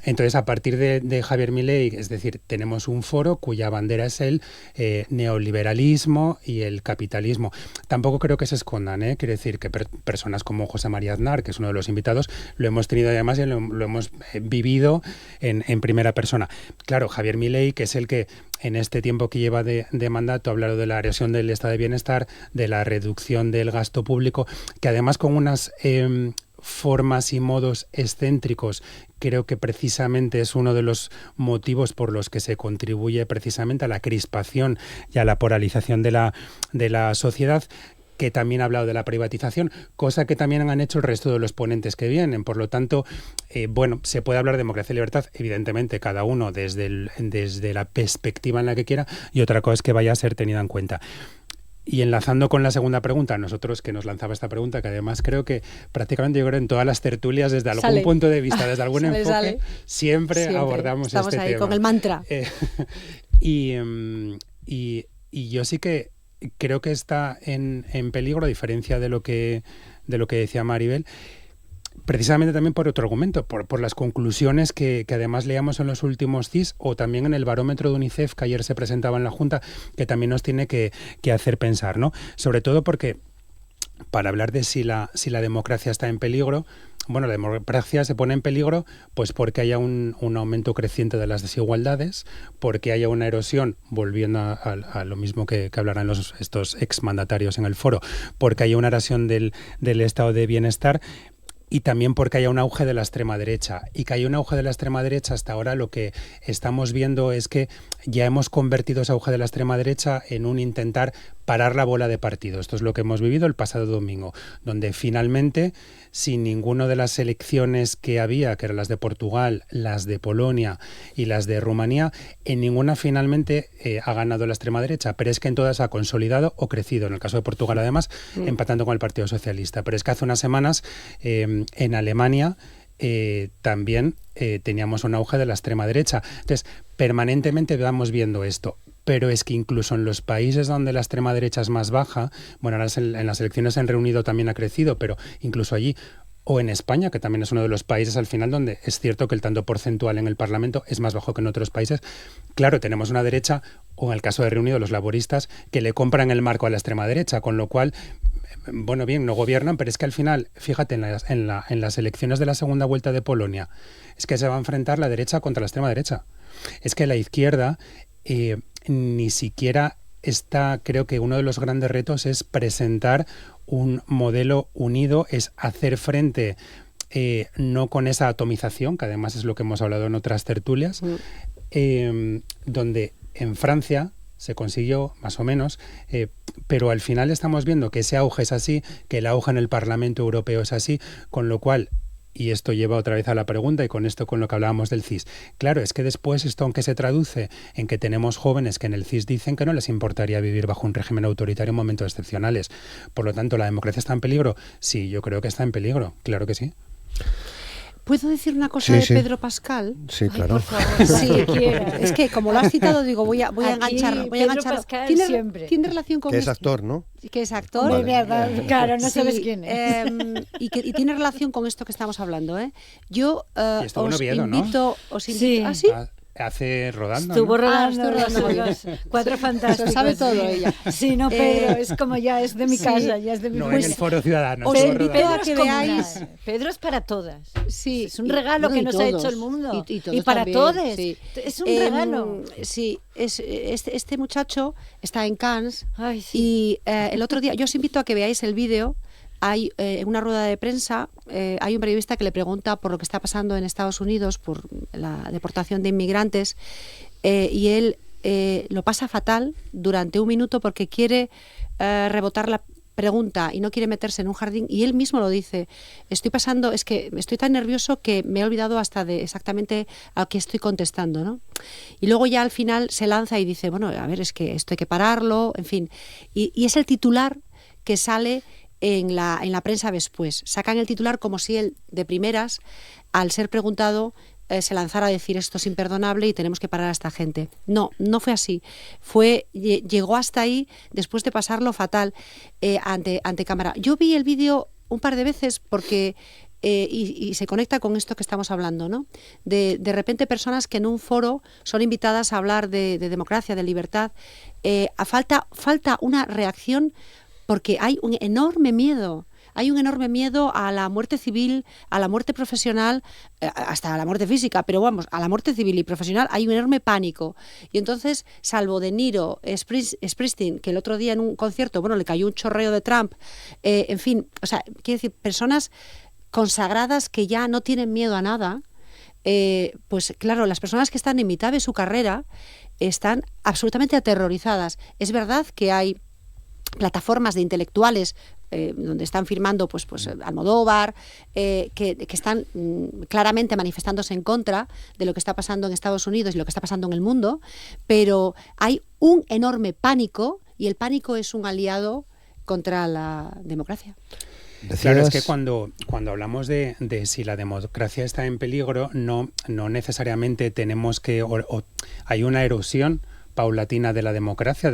Entonces, a partir de Javier Milei, es decir, tenemos un foro cuya bandera es el neoliberalismo y el capitalismo. Tampoco creo que se escondan, quiero decir que personas como José María Aznar, que es uno de los invitados, lo hemos tenido además y lo hemos vivido en primera persona. Claro, Javier Milei, que es el que en este tiempo que lleva de mandato ha hablado de la erosión del estado de bienestar, de la reducción del gasto público, que además con unas formas y modos excéntricos, creo que precisamente es uno de los motivos por los que se contribuye precisamente a la crispación y a la polarización de la sociedad, que también ha hablado de la privatización, cosa que también han hecho el resto de los ponentes que vienen. Por lo tanto, se puede hablar de democracia y libertad, evidentemente, cada uno desde la perspectiva en la que quiera, y otra cosa es que vaya a ser tenida en cuenta. Y enlazando con la segunda pregunta, nosotros que nos lanzaba esta pregunta, que además creo que prácticamente yo creo en todas las tertulias, desde algún punto de vista, desde algún enfoque, siempre abordamos este tema. Estamos ahí con el mantra. Y yo sí que creo que está en peligro, a diferencia de lo que decía Maribel, precisamente también por otro argumento, por las conclusiones que además leíamos en los últimos CIS, o también en el barómetro de UNICEF que ayer se presentaba en la Junta, que también nos tiene que hacer pensar, ¿no? Sobre todo porque, para hablar de si la democracia está en peligro, bueno, la democracia se pone en peligro pues porque haya un aumento creciente de las desigualdades, porque haya una erosión, volviendo a lo mismo que hablarán estos exmandatarios en el foro, porque haya una erosión del estado de bienestar, y también porque haya un auge de la extrema derecha. Y que haya un auge de la extrema derecha, hasta ahora lo que estamos viendo es que ya hemos convertido ese auge de la extrema derecha en un intentar parar la bola de partido. Esto es lo que hemos vivido el pasado domingo, donde finalmente, sin ninguna de las elecciones que había, que eran las de Portugal, las de Polonia y las de Rumanía, en ninguna finalmente ha ganado la extrema derecha, pero es que en todas ha consolidado o crecido. En el caso de Portugal, además, empatando con el Partido Socialista. Pero es que hace unas semanas en Alemania también teníamos un auge de la extrema derecha. Entonces, permanentemente vamos viendo esto. Pero es que incluso en los países donde la extrema derecha es más baja, bueno, ahora en las elecciones en Reino Unido también ha crecido, pero incluso allí, o en España, que también es uno de los países al final donde es cierto que el tanto porcentual en el Parlamento es más bajo que en otros países, claro, tenemos una derecha, o en el caso de Reino Unido, los laboristas, que le compran el marco a la extrema derecha, con lo cual, bueno, bien, no gobiernan, pero es que al final, fíjate, en las elecciones de la segunda vuelta de Polonia, es que se va a enfrentar la derecha contra la extrema derecha. Es que la izquierda ni siquiera está, creo que uno de los grandes retos es presentar un modelo unido, es hacer frente no con esa atomización, que además es lo que hemos hablado en otras tertulias, donde en Francia se consiguió más o menos, pero al final estamos viendo que ese auge es así, que el auge en el Parlamento Europeo es así, con lo cual, y esto lleva otra vez a la pregunta, y con esto con lo que hablábamos del CIS. Claro, es que después esto, aunque se traduce en que tenemos jóvenes que en el CIS dicen que no les importaría vivir bajo un régimen autoritario en momentos excepcionales. Por lo tanto, ¿la democracia está en peligro? Sí, yo creo que está en peligro, claro que sí. ¿Puedo decir una cosa de Pedro Pascal? Sí, claro. Ay, por favor. Sí, es que como lo has citado, digo, voy a engancharlo. ¿Tiene relación con que es actor, ¿no? Que es actor. De verdad, claro, no sabes quién es. Y tiene relación con esto que estamos hablando, ¿eh? Yo os invito... ¿no? ¿Ah, sí? Hace rodando. Estuvo ¿no? rodando los Cuatro Fantásticos. Lo sabe todo ella. Sí, no, Pedro, es como ya es de mi casa, ya es de mi No, en el Foro Ciudadano. Os invito a que veáis. Pedro es para todas. Sí, es un regalo que nos ha hecho el mundo. Y para todos. Es un regalo. Sí, este muchacho está en Cannes. Ay, sí. Y el otro día, yo os invito a que veáis el vídeo. Hay en una rueda de prensa, hay un periodista que le pregunta por lo que está pasando en Estados Unidos, por la deportación de inmigrantes, y él lo pasa fatal durante un minuto porque quiere rebotar la pregunta y no quiere meterse en un jardín, y él mismo lo dice: es que estoy tan nervioso que me he olvidado hasta de exactamente a qué estoy contestando, ¿no? Y luego ya al final se lanza y dice, bueno, a ver, es que esto hay que pararlo, en fin, y es el titular que sale en la prensa después. Sacan el titular como si él, de primeras, al ser preguntado, se lanzara a decir esto es imperdonable y tenemos que parar a esta gente. No fue así. Llegó hasta ahí después de pasarlo fatal ante cámara. Yo vi el vídeo un par de veces porque y se conecta con esto que estamos hablando, ¿no? De repente personas que en un foro son invitadas a hablar de democracia, de libertad, falta una reacción porque hay un enorme miedo. Hay un enorme miedo a la muerte civil, a la muerte profesional, hasta a la muerte física, pero vamos, a la muerte civil y profesional hay un enorme pánico. Y entonces, salvo De Niro, Springsteen, que el otro día en un concierto, bueno, le cayó un chorreo de Trump, en fin, o sea, quiero decir, personas consagradas que ya no tienen miedo a nada, pues claro, las personas que están en mitad de su carrera están absolutamente aterrorizadas. Es verdad que hay plataformas de intelectuales donde están firmando pues Almodóvar, que están claramente manifestándose en contra de lo que está pasando en Estados Unidos y lo que está pasando en el mundo, pero hay un enorme pánico y el pánico es un aliado contra la democracia. Claro, es que cuando hablamos de si la democracia está en peligro, no necesariamente tenemos que... hay una erosión paulatina de la democracia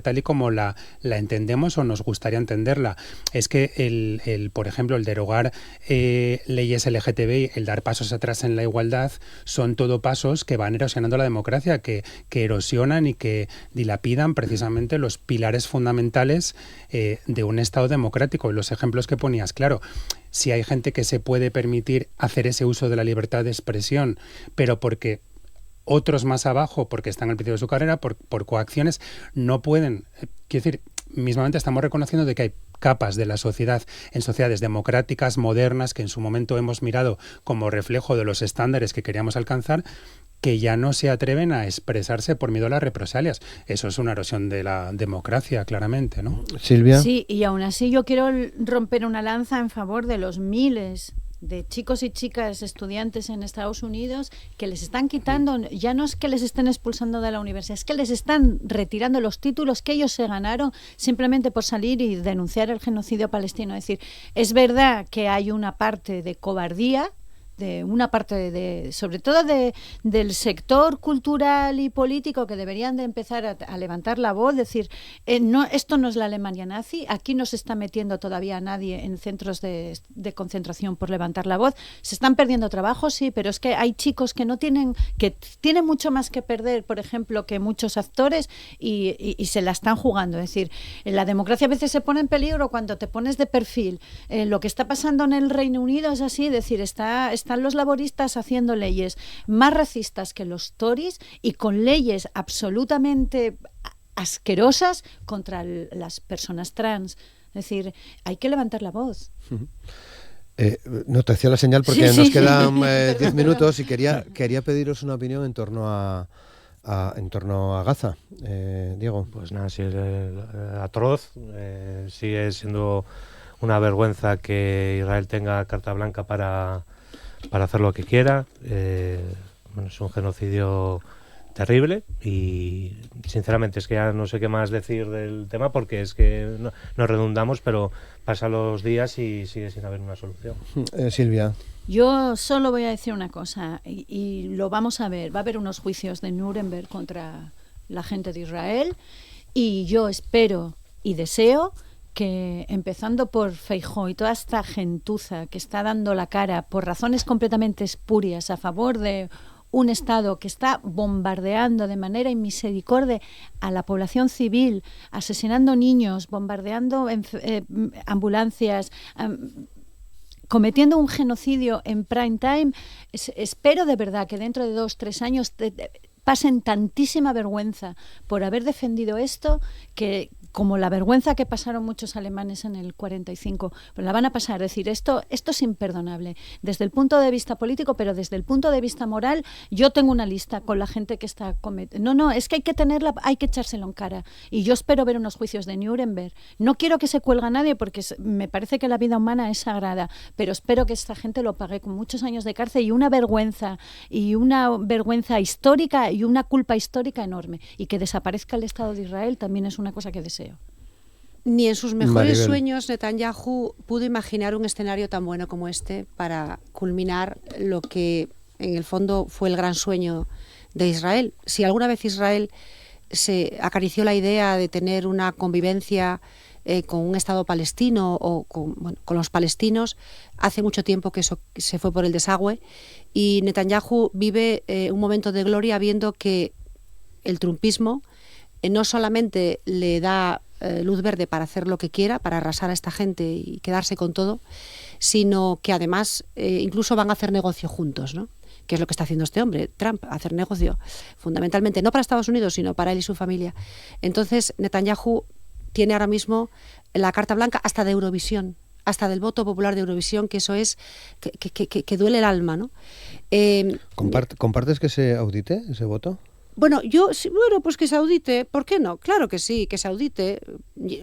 tal y como la entendemos o nos gustaría entenderla. Es que por ejemplo, el derogar leyes LGTBI, el dar pasos atrás en la igualdad, son todo pasos que van erosionando la democracia, que erosionan y que dilapidan precisamente los pilares fundamentales de un Estado democrático. Y los ejemplos que ponías, claro, si hay gente que se puede permitir hacer ese uso de la libertad de expresión, pero porque otros más abajo, porque están al principio de su carrera, por coacciones, no pueden. Quiero decir, mismamente estamos reconociendo de que hay capas de la sociedad en sociedades democráticas, modernas, que en su momento hemos mirado como reflejo de los estándares que queríamos alcanzar, que ya no se atreven a expresarse por miedo a las represalias. Eso es una erosión de la democracia, claramente, ¿no? Silvia. Sí, y aún así yo quiero romper una lanza en favor de los miles de chicos y chicas estudiantes en Estados Unidos que les están quitando, ya no es que les estén expulsando de la universidad, es que les están retirando los títulos que ellos se ganaron simplemente por salir y denunciar el genocidio palestino. Es decir, es verdad que hay una parte de cobardía, de una parte sobre todo del sector cultural y político, que deberían de empezar a levantar la voz, decir, no, esto no es la Alemania nazi, aquí no se está metiendo todavía a nadie en centros de concentración por levantar la voz, se están perdiendo trabajos, sí, pero es que hay chicos que tienen mucho más que perder, por ejemplo, que muchos actores y se la están jugando. Es decir, la democracia a veces se pone en peligro cuando te pones de perfil. Lo que está pasando en el Reino Unido es así, es decir, están los laboristas haciendo leyes más racistas que los Tories y con leyes absolutamente asquerosas contra las personas trans. Es decir, hay que levantar la voz. No te hacía la señal porque nos quedan 10 minutos y quería pediros una opinión en torno a Gaza. Diego. Pues nada, sí, atroz. Sigue siendo una vergüenza que Israel tenga carta blanca para hacer lo que quiera. Bueno, es un genocidio terrible y sinceramente es que ya no sé qué más decir del tema porque es que nos redundamos, pero pasan los días y sigue sin haber una solución. Silvia. Yo solo voy a decir una cosa y lo vamos a ver. Va a haber unos juicios de Nuremberg contra la gente de Israel y yo espero y deseo que, empezando por Feijóo y toda esta gentuza que está dando la cara por razones completamente espurias a favor de un Estado que está bombardeando de manera inmisericordia a la población civil, asesinando niños, bombardeando ambulancias, cometiendo un genocidio en prime time, espero de verdad que dentro de 2-3 años pasen tantísima vergüenza por haber defendido esto, que como la vergüenza que pasaron muchos alemanes en el 45, pero la van a pasar. Es decir, esto es imperdonable desde el punto de vista político, pero desde el punto de vista moral, yo tengo una lista con la gente que está cometiendo. No, es que hay que echárselo en cara. Y yo espero ver unos juicios de Nuremberg. No quiero que se cuelga a nadie porque me parece que la vida humana es sagrada, pero espero que esta gente lo pague con muchos años de cárcel y una vergüenza histórica y una culpa histórica enorme. Y que desaparezca el Estado de Israel también es una cosa que deseo. Ni en sus mejores sueños Netanyahu pudo imaginar un escenario tan bueno como este para culminar lo que en el fondo fue el gran sueño de Israel. Si alguna vez Israel se acarició la idea de tener una convivencia con un Estado palestino o con los palestinos. Hace mucho tiempo que eso se fue por el desagüe y Netanyahu vive un momento de gloria viendo que el trumpismo no solamente le da luz verde para hacer lo que quiera, para arrasar a esta gente y quedarse con todo, sino que además incluso van a hacer negocio juntos, ¿no? Que es lo que está haciendo este hombre, Trump, hacer negocio, fundamentalmente, no para Estados Unidos, sino para él y su familia. Entonces, Netanyahu tiene ahora mismo la carta blanca hasta de Eurovisión, hasta del voto popular de Eurovisión, que eso es, que duele el alma, ¿no? ¿Compartes que se audite ese voto? Bueno, pues que se audite, ¿por qué no? Claro que sí, que se audite.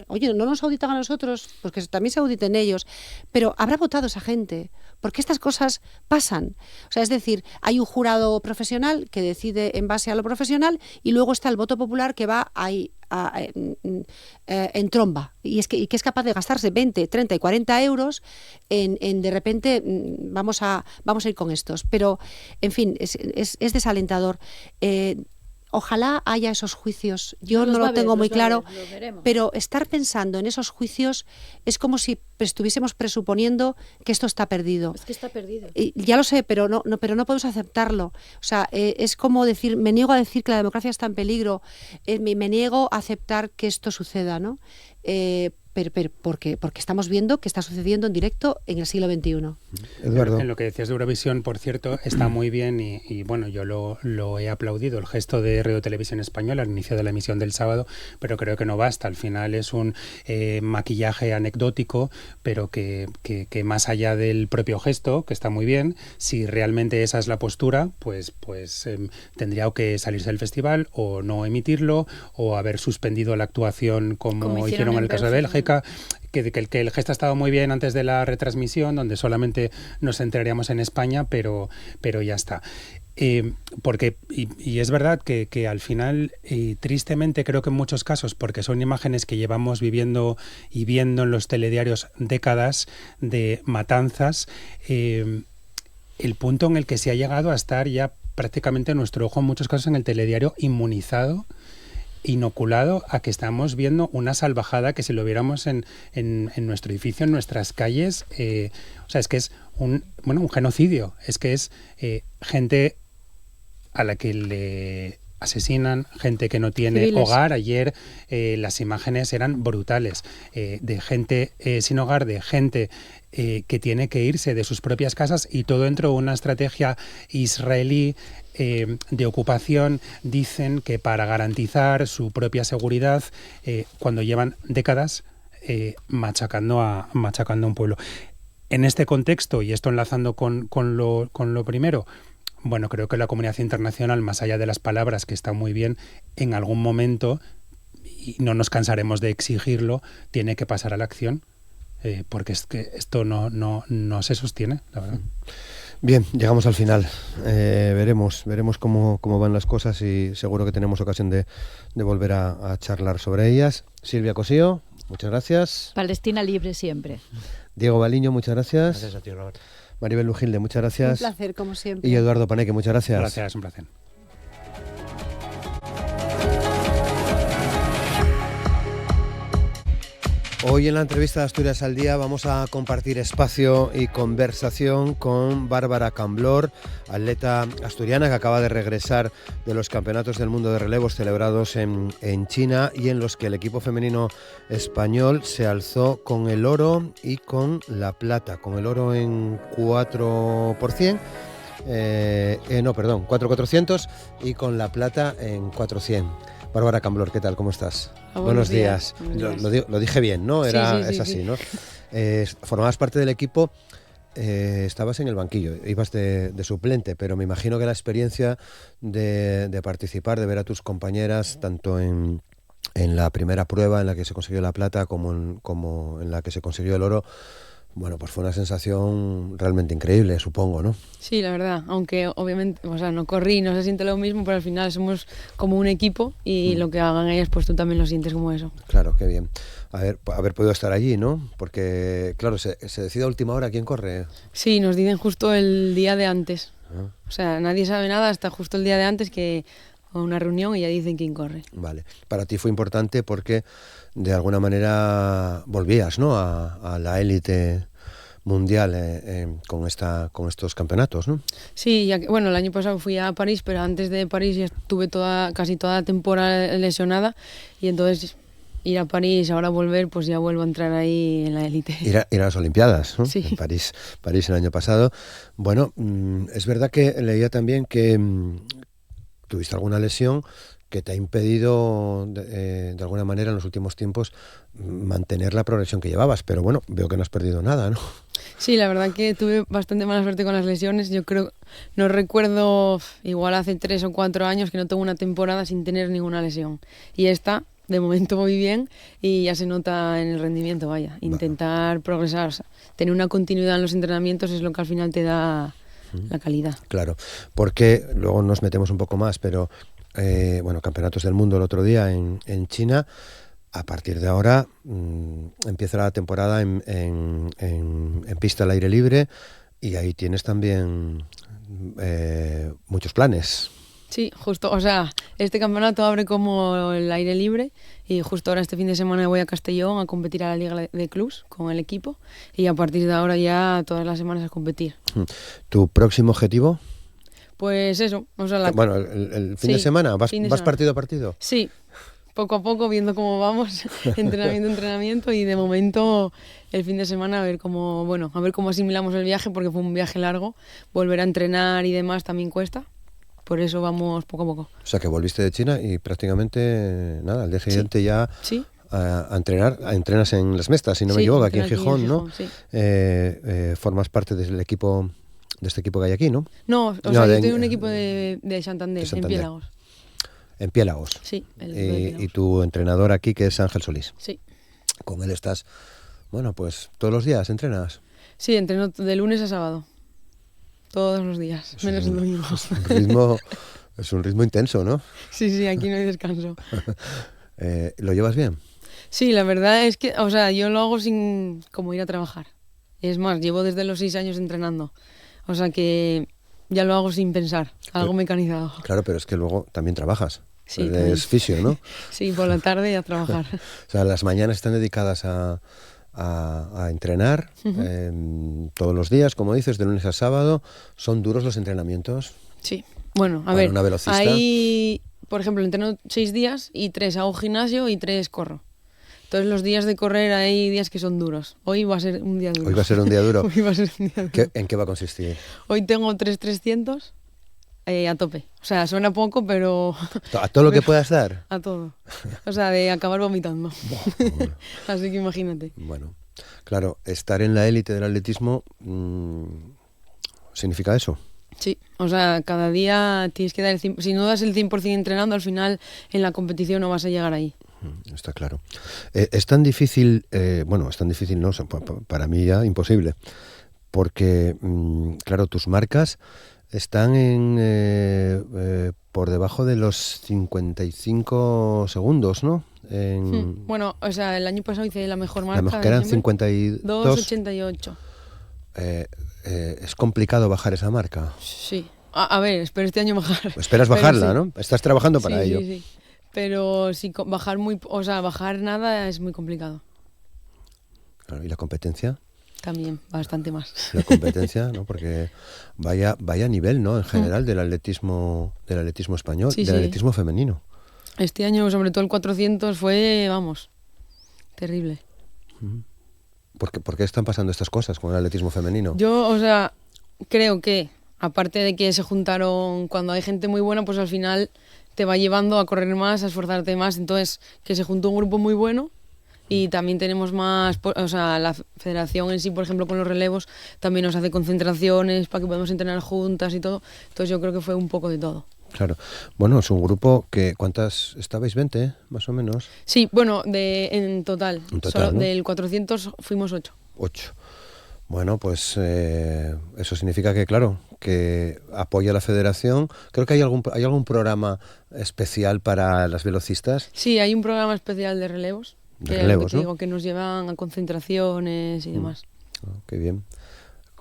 Oye, no nos auditan a nosotros, pues que también se auditen ellos, pero habrá votado esa gente, porque estas cosas pasan. O sea, es decir, hay un jurado profesional que decide en base a lo profesional y luego está el voto popular que va ahí en tromba y que es capaz de gastarse 20, 30 y 40 euros en de repente vamos a ir con estos. Pero, en fin, es desalentador. Ojalá haya esos juicios. Yo no lo tengo muy claro, pero estar pensando en esos juicios es como si estuviésemos presuponiendo que esto está perdido. Es que está perdido. Y ya lo sé, pero no podemos aceptarlo. O sea, es como decir, me niego a decir que la democracia está en peligro, me niego a aceptar que esto suceda, ¿no? Pero porque estamos viendo que está sucediendo en directo en el siglo XXI. Eduardo. En lo que decías de Eurovisión, por cierto, está muy bien y bueno, yo lo he aplaudido, el gesto de Radio Televisión Española al inicio de la emisión del sábado, pero creo que no basta. Al final es un maquillaje anecdótico, pero que más allá del propio gesto, que está muy bien, si realmente esa es la postura, pues tendría que salirse del festival o no emitirlo o haber suspendido la actuación como hicieron en el caso de Bélgica. Que el gesto ha estado muy bien antes de la retransmisión, donde solamente nos enteraríamos en España, pero ya está. Porque es verdad que al final, tristemente creo que en muchos casos, porque son imágenes que llevamos viviendo y viendo en los telediarios décadas de matanzas, el punto en el que se ha llegado a estar ya prácticamente nuestro ojo en muchos casos en el telediario inmunizado, inoculado a que estamos viendo una salvajada que si lo viéramos en nuestro edificio, en nuestras calles, o sea, es que es un genocidio, es que es gente a la que le asesinan, gente que no tiene civiles. Hogar. Ayer las imágenes eran brutales, de gente sin hogar, de gente que tiene que irse de sus propias casas, y todo dentro de una estrategia israelí de ocupación. Dicen que para garantizar su propia seguridad, cuando llevan décadas machacando a un pueblo. En este contexto, y esto enlazando con lo primero, bueno, creo que la comunidad internacional, más allá de las palabras, que está muy bien, en algún momento, y no nos cansaremos de exigirlo, tiene que pasar a la acción, porque es que esto no se sostiene, la verdad. Bien, llegamos al final. Veremos cómo van las cosas y seguro que tenemos ocasión de volver a charlar sobre ellas. Silvia Cosío, muchas gracias. Palestina libre siempre. Diego Baliño, muchas gracias. Gracias a ti, Robert. Maribel Lujilde, muchas gracias. Un placer, como siempre. Y Eduardo Paneque, muchas gracias. Gracias, un placer. Hoy en la entrevista de Asturias al Día vamos a compartir espacio y conversación con Bárbara Camblor, atleta asturiana que acaba de regresar de los Campeonatos del Mundo de Relevos celebrados en China, y en los que el equipo femenino español se alzó con el oro y con la plata, con el oro en 4%. 4x400 y con la plata en 400. Bárbara Camblor, ¿qué tal? ¿Cómo estás? Buenos días. Lo dije bien, ¿no? Sí, es así, sí. ¿No? Formabas parte del equipo, estabas en el banquillo, ibas de suplente, pero me imagino que la experiencia de participar, de ver a tus compañeras, tanto en la primera prueba en la que se consiguió la plata como en la que se consiguió el oro, bueno, pues fue una sensación realmente increíble, supongo, ¿no? Sí, la verdad, aunque obviamente, o sea, no corrí, no se siente lo mismo, pero al final somos como un equipo y lo que hagan ellas, pues tú también lo sientes como eso. Claro, qué bien. Haber podido estar allí, ¿no? Porque, claro, se decide a última hora quién corre. Sí, nos dicen justo el día de antes. Ah. O sea, nadie sabe nada hasta justo el día de antes, que a una reunión y ya dicen quién corre. Vale. Para ti fue importante porque de alguna manera volvías, ¿no?, a la élite mundial con estos campeonatos, ¿no? Sí, ya que, bueno, el año pasado fui a París, pero antes de París ya estuve casi toda la temporada lesionada y entonces ir a París, ahora volver, pues ya vuelvo a entrar ahí en la élite. Ir a las Olimpiadas, ¿no? Sí. En París el año pasado. Bueno, es verdad que leía también que tuviste alguna lesión que te ha impedido de alguna manera en los últimos tiempos mantener la progresión que llevabas, pero bueno, veo que no has perdido nada, ¿no? Sí, la verdad que tuve bastante mala suerte con las lesiones. Yo creo, no recuerdo, igual hace 3 o 4 años que no tengo una temporada sin tener ninguna lesión. Y esta, de momento voy bien y ya se nota en el rendimiento, vaya. Intentar progresar, o sea, tener una continuidad en los entrenamientos es lo que al final te da la calidad. Claro, porque luego nos metemos un poco más, pero bueno, campeonatos del mundo el otro día en China. A partir de ahora empieza la temporada en pista al aire libre y ahí tienes también muchos planes. Sí, justo, o sea, este campeonato abre como el aire libre y justo ahora este fin de semana voy a Castellón a competir a la Liga de Clubs con el equipo y a partir de ahora ya todas las semanas a competir. ¿Tu próximo objetivo? Pues eso, o sea, bueno, el fin de semana, ¿vas partido a partido? Sí, poco a poco viendo cómo vamos, entrenamiento y de momento el fin de semana a ver cómo asimilamos el viaje porque fue un viaje largo, volver a entrenar y demás también cuesta, por eso vamos poco a poco. O sea que volviste de China y prácticamente nada, al día siguiente ya a entrenar, entrenas en Las Mestas, si no me equivoco, aquí en Gijón, ¿no? Sí. Formas parte del equipo, de este equipo que hay aquí, ¿no? No, yo tengo un equipo de Santander, en Piélagos. En Piélagos. Sí. Y tu entrenador aquí, que es Ángel Solís. Sí. Con él estás, bueno, pues todos los días entrenas. Sí, entreno de lunes a sábado. Todos los días, menos el domingo. Es un ritmo intenso, ¿no? Sí, aquí no hay descanso. ¿Lo llevas bien? Sí, la verdad es que, o sea, yo lo hago sin como ir a trabajar. Es más, llevo desde los 6 años entrenando. O sea que ya lo hago sin pensar, algo mecanizado. Claro, pero es que luego también trabajas. Sí, es fisio, ¿no? Sí, por la tarde a trabajar. O sea, las mañanas están dedicadas a entrenar todos los días, como dices, de lunes a sábado. ¿Son duros los entrenamientos? Sí. Bueno, a ver, una velocista. Ahí, por ejemplo, entreno 6 días y 3 hago gimnasio y 3 corro. Entonces los días de correr hay días que son duros. Hoy va a ser un día duro. ¿Hoy va a ser un día duro? Hoy va a ser un día duro. ¿En qué va a consistir? Hoy tengo 3.300 a tope. O sea, suena poco, pero... ¿A todo lo que puedas dar? A todo. O sea, de acabar vomitando. Bueno. Así que imagínate. Bueno, claro, estar en la élite del atletismo significa eso. Sí, o sea, cada día tienes que dar si no das el 100% entrenando, al final en la competición no vas a llegar ahí. Está claro. Es tan difícil, bueno, es tan difícil, no, para mí ya imposible, porque, claro, tus marcas están por debajo de los 55 segundos, ¿no? Bueno, o sea, el año pasado hice la mejor marca. Que eran 52. 2.88. Es complicado bajar esa marca. Sí. A ver, espero este año bajar. Esperas bajarla, sí. ¿No? Estás trabajando para ello. Sí. Pero si bajar nada es muy complicado. Claro, ¿y la competencia? También, bastante más. La competencia, ¿no? Porque vaya nivel, ¿no? En general del atletismo español, del atletismo femenino. Este año, sobre todo el 400, fue, vamos, terrible. ¿Por qué están pasando estas cosas con el atletismo femenino? Yo, o sea, creo que, aparte de que se juntaron, cuando hay gente muy buena, pues al final te va llevando a correr más, a esforzarte más. Entonces, que se juntó un grupo muy bueno y también tenemos más, o sea, la federación en sí, por ejemplo, con los relevos, también nos hace concentraciones para que podamos entrenar juntas y todo. Entonces yo creo que fue un poco de todo. Claro. Bueno, es un grupo que, ¿cuántas estabais? 20, más o menos. Sí, bueno, en total. Solo, ¿no? Del 400 fuimos 8. 8. Bueno, pues eso significa que, claro, que apoya a la federación. Creo que hay algún programa especial para las velocistas. Sí, hay un programa especial de relevos. De relevos, ¿no? Digo, que nos llevan a concentraciones y demás. Qué bien.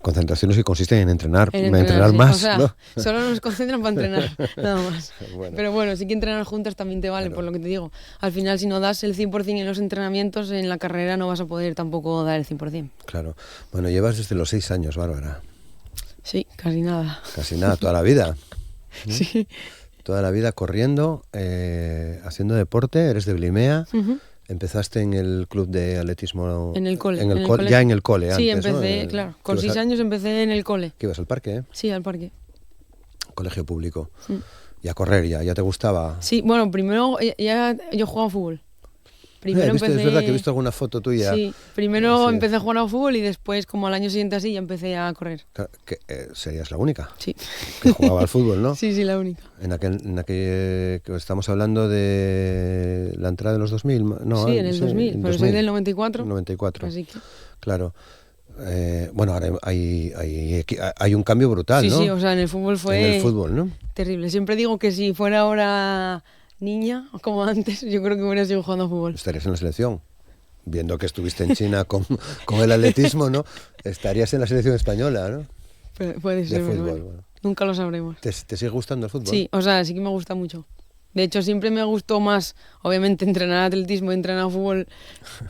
Concentraciones que consisten en entrenar En entrenar sí. más, O sea, ¿no? solo nos concentran para entrenar, nada más. Bueno. Pero bueno, sí que entrenar juntas también te vale, Claro. por lo que te digo. Al final, si no das el 100% en los entrenamientos, en la carrera no vas a poder tampoco dar el 100%. Claro. Bueno, llevas desde los 6 años, Bárbara. Sí, casi nada. Casi nada, toda la vida. Sí. Toda la vida corriendo, haciendo deporte, eres de Blimea. Ujú. Empezaste en el club de atletismo. En el cole. En el en el cole, cole. ya en el cole, Sí, antes, ¿no? empecé, claro. Con ¿Que ibas 6 a- años empecé en el cole. Que ibas al parque, ¿eh? Sí, al parque. Colegio público. Y a correr ya te gustaba. Sí, bueno, primero ya yo jugaba fútbol. Primero Es verdad que he empecé- visto alguna foto tuya. Sí, primero Sí. empecé a jugar al fútbol y después, como al año siguiente así, ya empecé a correr. Claro, que serías la única Sí, que jugaba al fútbol, ¿no? sí, la única. En aquel que estamos hablando de la entrada de los 2000, ¿no? Sí, en el 2000, pero soy del 94. 94, Así que... claro. Bueno, ahora hay un cambio brutal, Sí, ¿no? sí, o sea, en el fútbol fue En el fútbol, ¿no? terrible. Siempre digo que si fuera ahora niña, como antes, yo creo que hubiera sido jugando a fútbol. Estarías en la selección. Viendo que estuviste en China con el atletismo, ¿no? Estarías en la selección española, ¿no? Puede ser, De pero fútbol. bueno, Bueno. nunca lo sabremos. ¿Te sigue gustando el fútbol? Sí, o sea, sí que me gusta mucho. De hecho, siempre me gustó más, obviamente, entrenar atletismo y entrenar fútbol.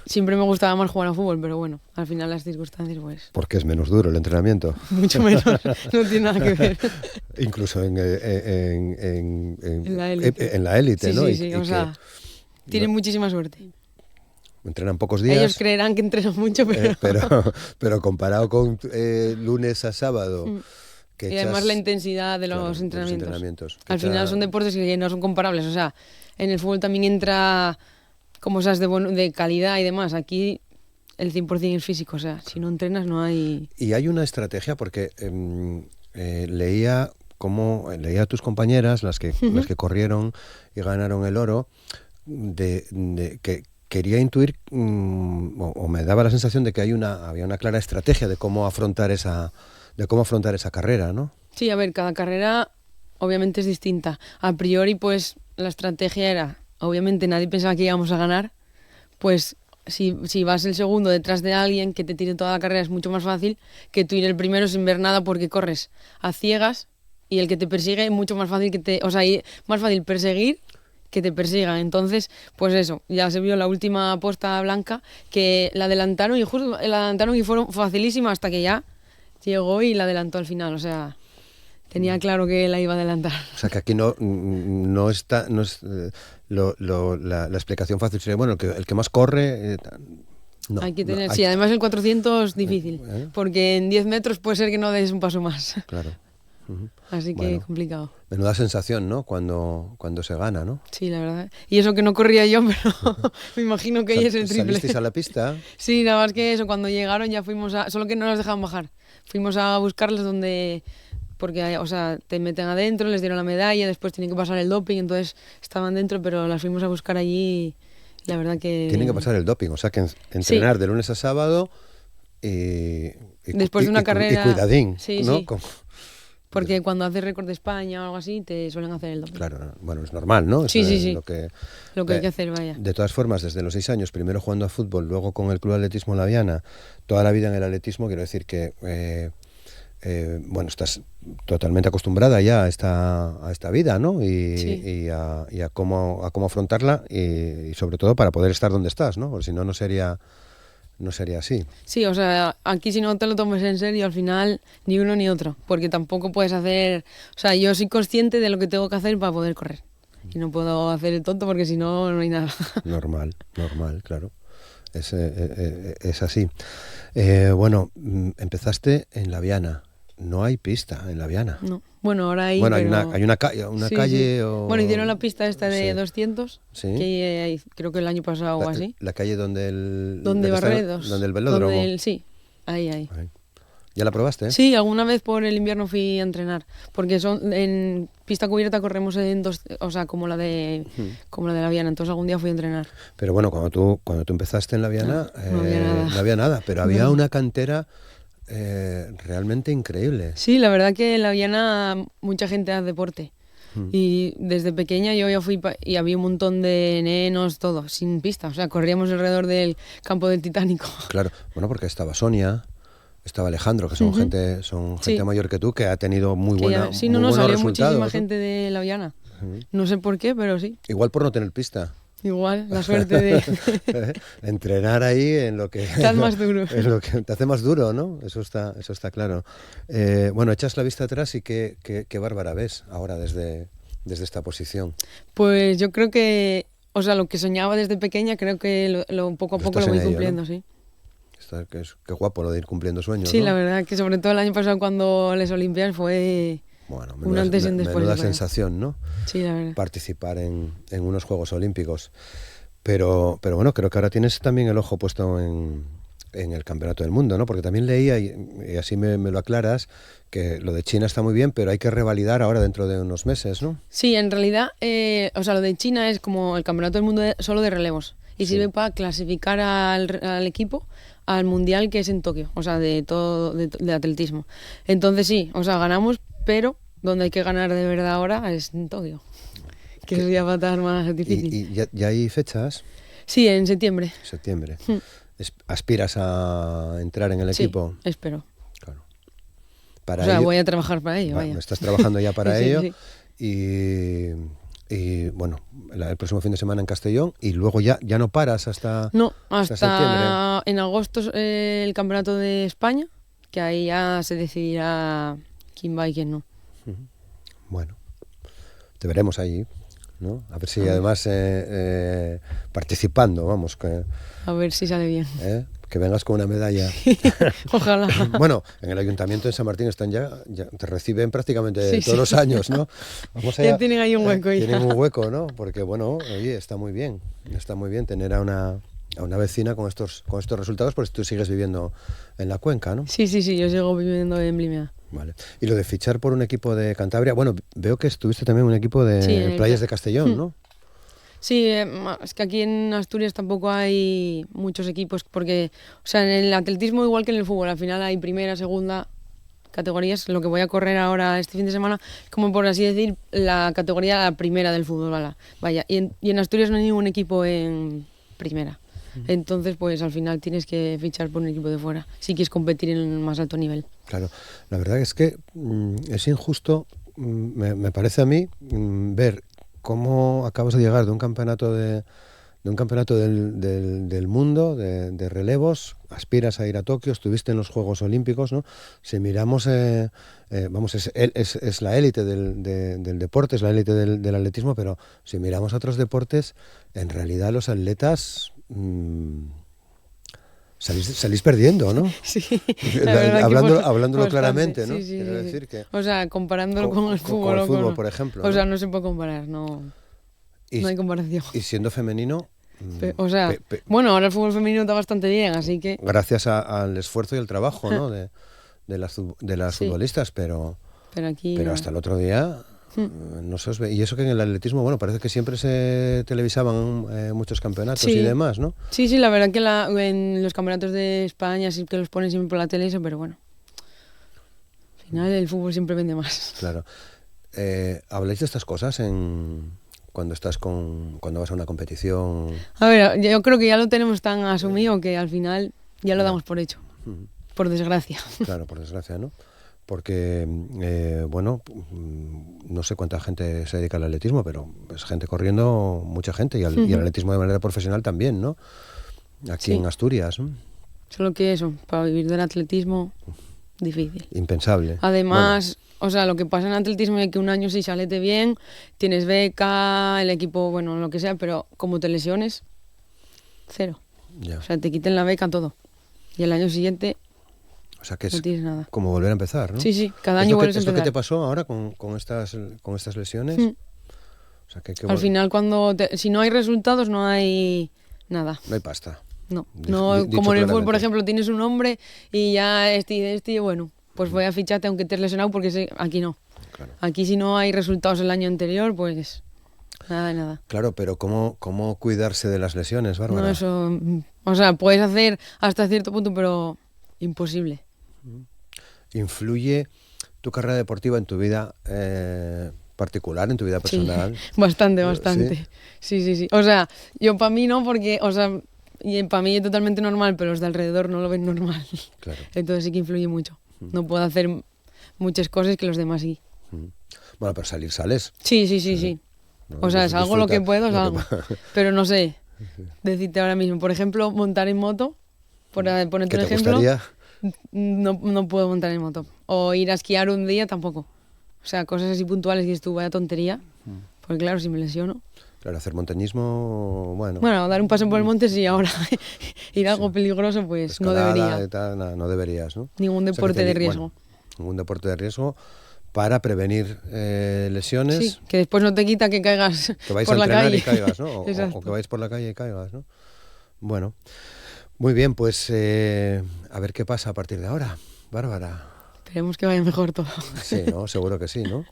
Siempre me gustaba más jugar a fútbol, pero bueno, al final las circunstancias, pues, Porque es menos duro el entrenamiento. mucho menos. No tiene nada que ver. Incluso en la élite. en la élite, Sí, ¿no? sí, Y- sí, y o que sea, tienen muchísima suerte. entrenan pocos días. Ellos creerán que entrenan mucho, pero... pero comparado con lunes a sábado, que Y además echas- la intensidad de claro, los de entrenamientos. que Al final echa- son deportes que no son comparables. O sea, en el fútbol también entra como esas de calidad y demás. Aquí el 100% es físico. O sea, si no entrenas no hay... Y hay una estrategia porque leía a tus compañeras, las que corrieron y ganaron el oro, de que quería intuir o me daba la sensación de que había una clara estrategia de cómo afrontar esa carrera, ¿no? Sí, a ver, cada carrera obviamente es distinta. A priori, pues la estrategia era, obviamente nadie pensaba que íbamos a ganar, pues si vas el segundo detrás de alguien que te tire toda la carrera es mucho más fácil que tú ir el primero sin ver nada porque corres a ciegas y el que te persigue es mucho más fácil más fácil perseguir que te persigan. Entonces, pues eso, ya se vio la última posta blanca que la adelantaron y fueron facilísima hasta que ya llegó y la adelantó al final, o sea, tenía claro que la iba a adelantar. O sea, que aquí no es la explicación fácil sería, bueno, el que más corre... no, Hay que tener, no, sí, además el 400 difícil, ¿Eh? porque en 10 metros puede ser que no des un paso más, Claro. Ujú. así que Bueno. complicado. Menuda sensación, ¿no? Cuando se gana, ¿no? Sí, la verdad. Y eso que no corría yo, pero me imagino que ella es el triple. ¿Salisteis a la pista? Sí, nada más que eso, cuando llegaron ya fuimos solo que no nos dejaban bajar. Fuimos a buscarles porque, o sea, te meten adentro, les dieron la medalla, después tienen que pasar el doping, entonces estaban dentro, pero las fuimos a buscar allí y la verdad que... Tienen que pasar el doping, o sea, que entrenar de lunes a sábado y después de una carrera... Y cuidadín, sí, ¿no? sí. Porque cuando haces récord de España o algo así, te suelen hacer el doping. Claro, bueno, es normal, ¿no? Sí, Eso sí, es sí. Lo que hay que hacer, vaya. De todas formas, desde los 6 años, primero jugando a fútbol, luego con el Club Atletismo La Viana, toda la vida en el atletismo, quiero decir que, bueno, estás totalmente acostumbrada ya a esta vida, ¿no? Y a cómo afrontarla y sobre todo para poder estar donde estás, ¿no? Porque si no, no sería así. Sí, o sea, aquí si no te lo tomes en serio, al final ni uno ni otro, porque tampoco puedes hacer... O sea, yo soy consciente de lo que tengo que hacer para poder correr. Y no puedo hacer el tonto porque si no, no hay nada. Normal, claro. Es así. Bueno, empezaste en La Viana. No hay pista en La Viana. No. Bueno, ahora hay... Bueno, pero... hay una calle... Sí. O... Bueno, hicieron la pista esta de Sí. 200, Sí. que creo que el año pasado o así. La calle donde Donde Barredos. Donde el velódromo. Sí, ahí. Ahí. ¿Ya la probaste? ¿Eh? Sí, alguna vez por el invierno fui a entrenar, porque en pista cubierta corremos o sea, como la de La Viana, entonces algún día fui a entrenar. Pero bueno, cuando tú empezaste en La Viana, No había nada. no había nada, pero había una cantera realmente increíble. Sí, la verdad que en La Viana mucha gente hace deporte. Y desde pequeña yo ya fui y había un montón de nenos, todo, sin pista. O sea, corríamos alrededor del campo del Titánico. Claro, bueno, porque estaba Sonia, estaba Alejandro, que son gente Sí. mayor que tú, que ha tenido muy Que ya- buenos sí, no, salió resultados, muchísima ¿no? gente de la Viana. Ujú. No sé por qué, pero sí. Igual por no tener pista. Igual, la suerte de... Entrenar ahí en lo que Estás más duro. es lo que te hace más duro, ¿no? Eso está claro. Bueno, echas la vista atrás y qué Bárbara ves ahora desde esta posición. Pues yo creo que, o sea, lo que soñaba desde pequeña, creo que poco a Pero poco lo estás voy en ello, cumpliendo, ¿no? sí. Qué guapo lo de ir cumpliendo sueños, Sí, ¿no? la verdad que sobre todo el año pasado cuando les Olimpiadas fue Bueno, un antes y un después. menuda en España. sensación, ¿no? Sí, la verdad. Participar en unos Juegos Olímpicos. Pero bueno, creo que ahora tienes también el ojo puesto en el Campeonato del Mundo, ¿no? Porque también leía, y así me lo aclaras, que lo de China está muy bien, pero hay que revalidar ahora dentro de unos meses, ¿no? Sí, en realidad, o sea, lo de China es como el Campeonato del Mundo solo de relevos y Sí. sirve para clasificar al equipo al Mundial que es en Tokio, o sea, de atletismo. Entonces sí, o sea, ganamos, pero donde hay que ganar de verdad ahora es en Tokio, que eso ya va a estar más difícil. ¿Y ya hay fechas? Sí, en septiembre. Septiembre. Hmm. ¿Aspiras a entrar en el Sí, equipo? espero. Claro. Para O sea, ello- voy a trabajar para ello, vaya. Estás trabajando ya para Sí, ello. sí. Y bueno, el próximo fin de semana en Castellón, y luego ya no paras hasta No, hasta septiembre. hasta en agosto el Campeonato de España, que ahí ya se decidirá quién va y quién no. Bueno, te veremos allí, ¿no? A ver si además participando, vamos, A ver si sale bien. que vengas con una medalla. Ojalá. Bueno, en el Ayuntamiento de San Martín están ya te reciben prácticamente Sí, todos sí. los años, ¿no? Vamos Ya tienen ahí un hueco ya. Tienen un hueco, ¿no? Porque bueno, oye, está muy bien tener a una vecina con estos resultados, porque tú sigues viviendo en la cuenca, ¿no? Sí, yo sigo viviendo en Blimea. Vale. Y lo de fichar por un equipo de Cantabria, bueno, veo que estuviste también en un equipo de Sí, en el Playas de Castellón, ¿no? Sí, es que aquí en Asturias tampoco hay muchos equipos, porque, o sea, en el atletismo igual que en el fútbol, al final hay primera, segunda categorías. Lo que voy a correr ahora este fin de semana, como por así decir, la categoría la primera del fútbol, vaya. Y en Asturias no hay ningún equipo en primera. Entonces, pues al final tienes que fichar por un equipo de fuera, si quieres competir en el más alto nivel. Claro, la verdad es que es injusto, me parece a mí, ver cómo acabas de llegar de un campeonato del mundo, de relevos, aspiras a ir a Tokio, estuviste en los Juegos Olímpicos, ¿no? Si miramos, vamos, es la élite del deporte, es la élite del atletismo, pero si miramos a otros deportes, en realidad los atletas salís perdiendo, ¿no? Sí, la verdad que hablándolo bastante. claramente, ¿no? Sí, sí, Quiero sí. decir que O sea, comparándolo con el fútbol. con el o fútbol, por ejemplo, O sea, ¿no? no se puede comparar, no Y- hay comparación. Y siendo femenino, O sea, bueno, ahora el fútbol femenino está bastante bien, así que... gracias al esfuerzo y al trabajo, ¿no? de las Sí. futbolistas, pero Pero no. hasta el otro día no se os ve. Y eso que en el atletismo, bueno, parece que siempre se televisaban muchos campeonatos Sí. y demás, ¿no? Sí, la verdad que en los campeonatos de España sí que los ponen siempre por la tele, eso, pero bueno. Al final el fútbol siempre vende más. Claro. ¿Habláis de estas cosas cuando vas a una competición? A ver, yo creo que ya lo tenemos tan asumido que al final ya lo damos por hecho, Ujú. por desgracia. Claro, por desgracia, ¿no? Porque, bueno, no sé cuánta gente se dedica al atletismo, pero es gente corriendo, mucha gente, y al atletismo de manera profesional también, ¿no? Aquí Sí. en Asturias, ¿no? Solo que eso, para vivir del atletismo, difícil. Impensable. Además, o sea, lo que pasa en atletismo es que un año sí salete bien, tienes beca, el equipo, bueno, lo que sea, pero como te lesiones, cero. Bueno, ya. O sea, te quiten la beca, todo. Y el año siguiente O sea, que es no tienes nada. como volver a empezar, ¿no? Sí, cada ¿Es año lo que, vuelves a ¿Es lo que empezar. te pasó ahora con estas lesiones? Mm. O sea, que Al final, si no hay resultados, no hay nada. no hay pasta. No, Dicho como en el fútbol, por claramente. ejemplo, tienes un nombre y ya este, bueno, pues voy a ficharte aunque te has lesionado porque aquí no. Claro. Aquí si no hay resultados el año anterior, pues nada de nada. Claro, pero ¿cómo cuidarse de las lesiones, Bárbara? No, eso, o sea, puedes hacer hasta cierto punto, pero imposible. ¿Influye tu carrera deportiva en tu vida particular, en tu vida personal? Sí, bastante. Sí. O sea, yo para mí no, porque, o sea, y para mí es totalmente normal, pero los de alrededor no lo ven normal. Claro. Entonces sí que influye mucho. No puedo hacer muchas cosas que los demás sí. Bueno, pero salir sales. Sí. ¿No? O sea, salgo lo que puedo, Disfruta lo salgo. Pero no sé, decirte ahora mismo, por ejemplo, montar en moto, por ponerte ¿Qué un te ejemplo, gustaría? no puedo montar en moto. O ir a esquiar un día tampoco. O sea, cosas así puntuales y esto, vaya tontería. Porque claro, si me lesiono. Claro, hacer montañismo, bueno. Bueno, dar un paseo por el monte sí, ahora ir a algo peligroso pues no escalada debería. y tal, no deberías, ¿no? Ningún O sea, que deporte de riesgo. bueno, ningún deporte de riesgo para prevenir lesiones. Sí, que después no te quita que caigas Que vais por a la entrenar calle. y caigas, ¿no? Exacto. O que vais por la calle y caigas, ¿no? Bueno, muy bien, pues a ver qué pasa a partir de ahora, Bárbara. Esperemos que vaya mejor todo. Sí, ¿no? Seguro que sí, ¿no?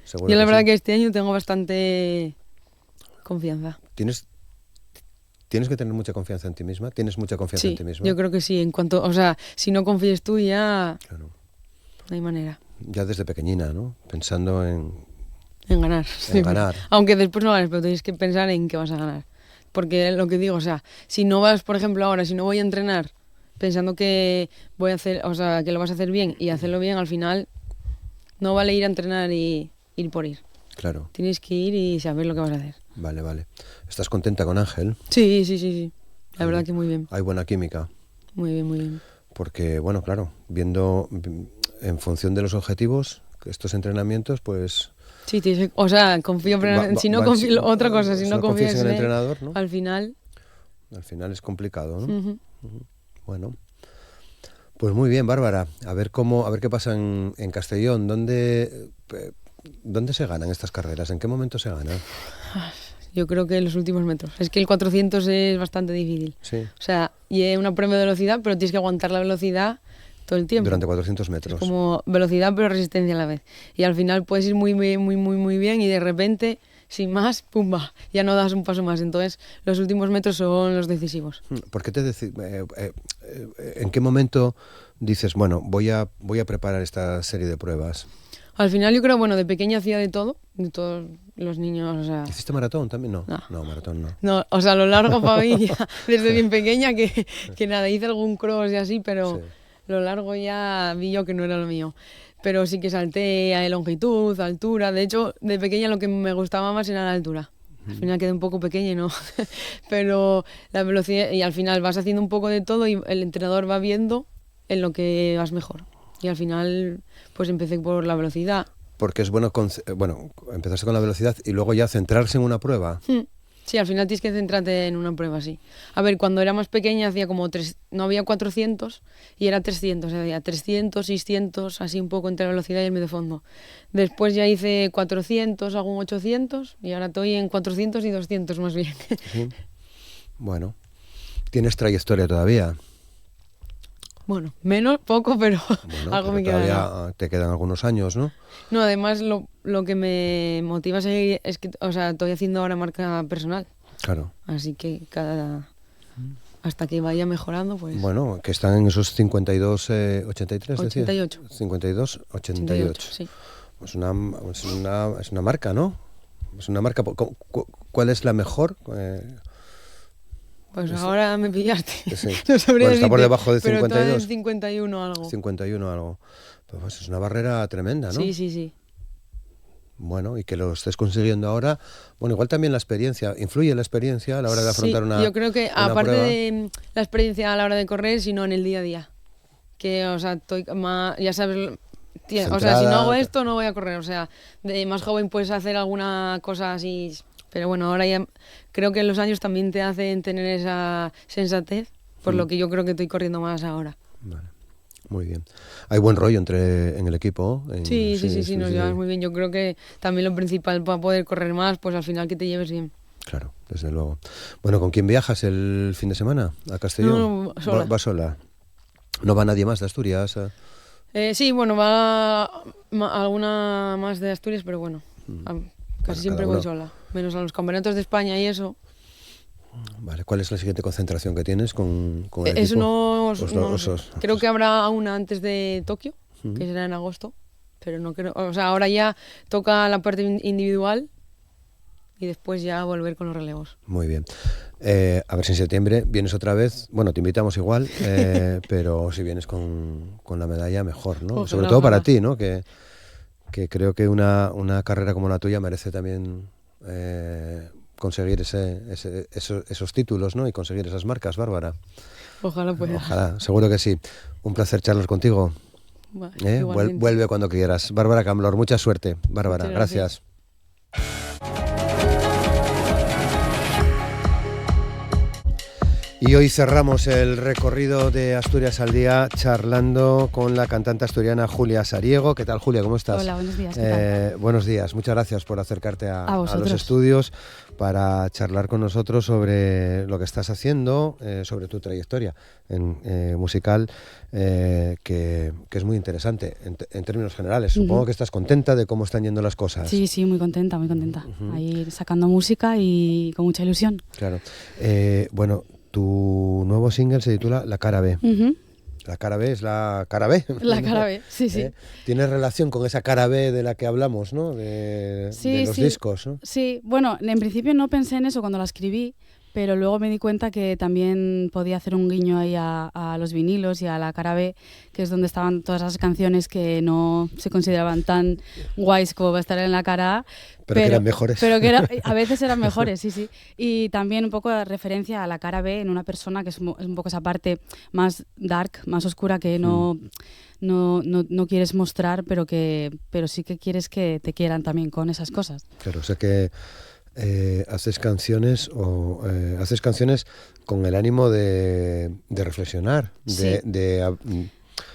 Seguro Yo la verdad sí. que este año tengo bastante confianza. ¿Tienes que tener mucha confianza en ti misma? ¿Tienes mucha confianza Sí, en ti misma? yo creo que sí. En cuanto, o sea, si no confíes tú ya Claro. no hay manera Ya desde pequeñina, ¿no? Pensando en ganar. En ganar. Aunque después no ganes, pero tienes que pensar en que vas a ganar. Porque lo que digo, o sea, si no vas, por ejemplo, ahora, si no voy a entrenar pensando que voy a hacer, o sea, que lo vas a hacer bien y hacerlo bien, al final no vale ir a entrenar y ir por ir. Claro, Tienes que ir y saber lo que vas a hacer. vale. ¿Estás contenta con Ángel? Sí. La verdad que muy bien. Hay buena química. Muy bien. Porque, bueno, claro, viendo en función de los objetivos, estos entrenamientos, pues... Sí, o sea, confío plenamente. Si no confío, otra cosa, si no confías en en el él, entrenador, ¿no? al final... Al final es complicado, ¿no? Ujú. Bueno, pues muy bien, Bárbara. A ver qué pasa en Castellón. ¿Dónde se ganan estas carreras? ¿En qué momento se ganan? Yo creo que en los últimos metros. Es que el 400 es bastante difícil. Sí. O sea, y es una prueba de velocidad, pero tienes que aguantar la velocidad todo el tiempo. Durante 400 metros. Es como velocidad pero resistencia a la vez. Y al final puedes ir muy bien y de repente, sin más, pumba, ya no das un paso más. Entonces, los últimos metros son los decisivos. ¿Por qué en qué momento dices, bueno, voy a preparar esta serie de pruebas? Al final yo creo, bueno, de pequeña hacía de todos los niños, o sea... ¿Hiciste maratón también? No, maratón no. No, o sea, a lo largo para mí, ya, desde bien pequeña, que nada, hice algún cross y así, pero Sí. lo largo ya vi yo que no era lo mío. Pero sí que salté a longitud, altura. De hecho, de pequeña lo que me gustaba más era la altura. Al final quedé un poco pequeña, ¿no? Pero la velocidad, y al final vas haciendo un poco de todo y el entrenador va viendo en lo que vas mejor. Y al final, pues empecé por la velocidad. Porque es bueno, empezaste con la velocidad y luego ya centrarse en una prueba. Sí, al final tienes que centrarte en una prueba, sí. A ver, cuando era más pequeña hacía como no había 400 y era 300. Había 300, 600, así un poco entre la velocidad y el medio fondo. Después ya hice 400, algún 800 y ahora estoy en 400 y 200 más bien. Sí. Bueno, tienes trayectoria todavía. Bueno, menos, poco, pero Bueno, algo pero me queda. todavía te quedan algunos años, ¿no? No, además lo que me motiva a seguir es que, o sea, estoy haciendo ahora marca personal. Claro. Así que hasta que vaya mejorando, pues... Bueno, que están en esos 52, 83, decías. 88. 52, 88. Sí. Es una marca, ¿no? Es una marca. ¿Cuál es la mejor? Pues ahora me pillaste. Sí. No sabría Bueno, está por decirte, debajo de pero 52. está en 51 algo. 51 algo. Pues es una barrera tremenda, ¿no? Sí. Bueno, y que lo estés consiguiendo ahora. Bueno, igual también la experiencia. ¿Influye la experiencia a la hora de afrontar una yo creo que una aparte prueba? de la experiencia a la hora de correr, sino en el día a día. Que, o sea, estoy más, ya sabes... o sea, si no Centrada, hago esto, no voy a correr. O sea, de más joven puedes hacer alguna cosa así... Pero bueno, ahora ya creo que los años también te hacen tener esa sensatez, por lo que yo creo que estoy corriendo más ahora. Vale. Muy bien. Hay buen rollo en el equipo. Sí, nos llevamos muy bien. Yo creo que también lo principal para poder correr más, pues al final que te lleves bien. Claro, desde luego. Bueno, ¿con quién viajas el fin de semana a Castellón? No, sola. Va sola. ¿No va nadie más de Asturias? Sí, bueno, va alguna más de Asturias, pero bueno, casi siempre voy sola. Menos a los campeonatos de España y eso. Vale, ¿cuál es la siguiente concentración que tienes con el Eso equipo? Creo que habrá una antes de Tokio, que será en agosto, pero no creo, o sea, ahora ya toca la parte individual y después ya volver con los relevos. Muy bien. A ver si en septiembre vienes otra vez. Bueno, te invitamos igual, pero si vienes con la medalla, mejor, ¿no? Ojalá, Sobre todo para ojalá. ti, ¿no? Que creo que una carrera como la tuya merece también conseguir esos títulos, ¿no? Y conseguir esas marcas, Bárbara. Ojalá pueda. Ojalá, seguro que sí. Un placer charlar contigo. Vale, igualmente. Vuelve cuando quieras. Bárbara Camblor, mucha suerte. Bárbara, Muchas gracias. Y hoy cerramos el recorrido de Asturias al Día charlando con la cantante asturiana Julia Sariego. ¿Qué tal, Julia? ¿Cómo estás? Hola, buenos días. ¿Qué tal? Buenos días. Muchas gracias por acercarte a los vosotros. estudios para charlar con nosotros sobre lo que estás haciendo, sobre tu trayectoria musical, que es muy interesante en términos generales. Supongo que estás contenta de cómo están yendo las cosas. Sí, muy contenta, muy contenta. Ahí sacando música y con mucha ilusión. Claro. Bueno, tu nuevo single se titula La Cara B. La cara B es la cara B. La cara B, sí. Tiene relación con esa cara B de la que hablamos, ¿no? De los discos, ¿no? Sí, bueno, en principio no pensé en eso cuando la escribí, pero luego me di cuenta que también podía hacer un guiño ahí a los vinilos y a la cara B, que es donde estaban todas esas canciones que no se consideraban tan guays como va a estar en la cara A. Pero que eran mejores. Pero que a veces eran mejores, sí. Y también un poco de referencia a la cara B en una persona que es un poco esa parte más dark, más oscura que no quieres mostrar, pero sí que quieres que te quieran también con esas cosas. Claro, o sea que haces canciones con el ánimo de reflexionar,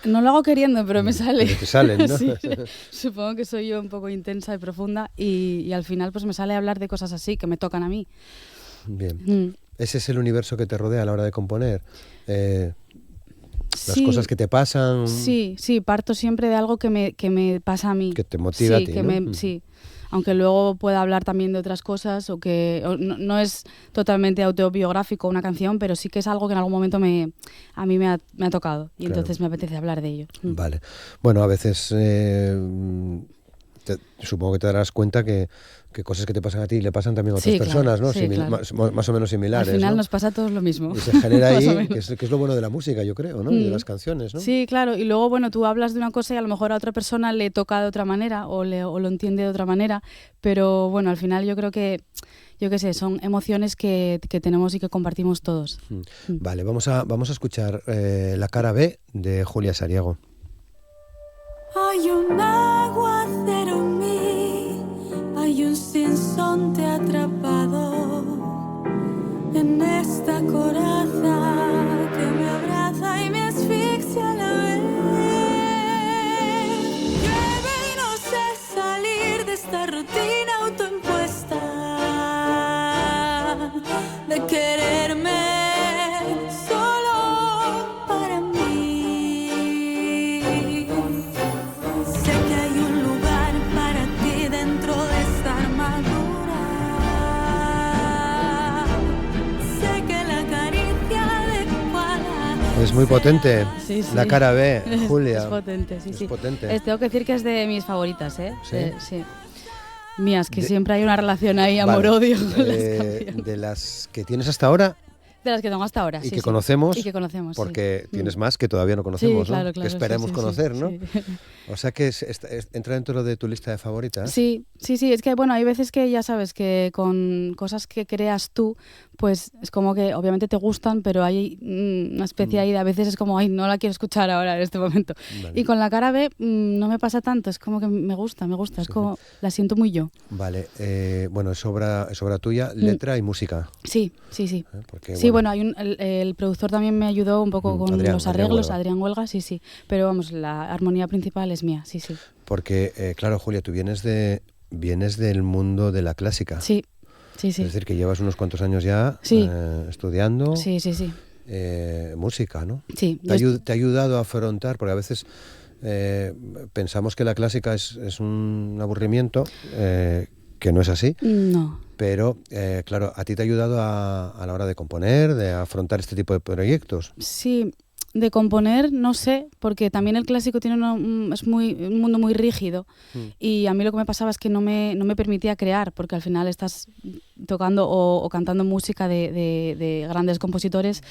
no lo hago queriendo, pero me sale. Pero te salen, ¿no? Sí, supongo que soy yo un poco intensa y profunda y al final pues me sale hablar de cosas así que me tocan a mí. Bien. ¿Ese es el universo que te rodea a la hora de componer? Las cosas que te pasan. Sí, parto siempre de algo que me pasa a mí. Que te motiva a ti, ¿no? Sí. Aunque luego pueda hablar también de otras cosas o que no es totalmente autobiográfico una canción, pero sí que es algo que en algún momento a mí me ha tocado y entonces me apetece hablar de ello. Vale. Bueno, a veces supongo que te darás cuenta que cosas que te pasan a ti le pasan también a otras personas, ¿no? Sí, claro. Más o menos similares. Al final, ¿no? Nos pasa a todos lo mismo. Y se genera ahí, que es lo bueno de la música, yo creo, ¿no? Y de las canciones, ¿no? Sí, claro. Y luego, bueno, tú hablas de una cosa y a lo mejor a otra persona le toca de otra manera o lo entiende de otra manera, pero bueno, al final yo creo que, yo qué sé, son emociones que tenemos y que compartimos todos. Vale, vamos a escuchar La Cara B de Julia Sariego. Hay un aguacero en mí, hay un sinsonte atrapado en esta coraza que me abraza y me asfixia a la vez. Llueve y no sé salir de esta rutina autoimpuesta de quererme solo para mí. Sé que hay un lugar para ti dentro de esta armadura. Sé que la caricia adecuada. Es muy potente. Sí. La Cara B, Julia. Es potente, sí. Es potente. Tengo que decir que es de mis favoritas, ¿eh? ¿Sí? Mías, que siempre hay una relación ahí, amor-odio con las canciones. De las que tienes hasta ahora De las que tengo hasta ahora, y que conocemos. Y que conocemos, porque tienes más que todavía no conocemos, sí, claro, ¿no? claro, Que esperemos conocer, ¿no? Sí. O sea que entra dentro de tu lista de favoritas. Sí, es que bueno, hay veces que ya sabes que con cosas que creas tú, pues es como que obviamente te gustan, pero hay una especie ahí de a veces es como, ay, no la quiero escuchar ahora en este momento. Vale. Y con La Cara B no me pasa tanto, es como que me gusta, es como, la siento muy yo. Vale, bueno, es obra tuya, letra y música. Sí. Porque, Sí, bueno, hay el productor también me ayudó un poco con los arreglos, Adrián Huelga, sí. Pero vamos, la armonía principal es mía, sí. Porque, claro, Julia, tú vienes del mundo de la clásica. Sí. Es decir, que llevas unos cuantos años ya estudiando Sí. música, ¿no? Sí. ¿Te ha ayudado a afrontar? Porque a veces pensamos que la clásica es un aburrimiento, que no es así. No. Pero, claro, ¿a ti te ha ayudado a la hora de componer, de afrontar este tipo de proyectos? Sí, De componer, no sé, porque también el clásico tiene un mundo muy rígido y a mí lo que me pasaba es que no me permitía crear, porque al final estás tocando o cantando música de grandes compositores,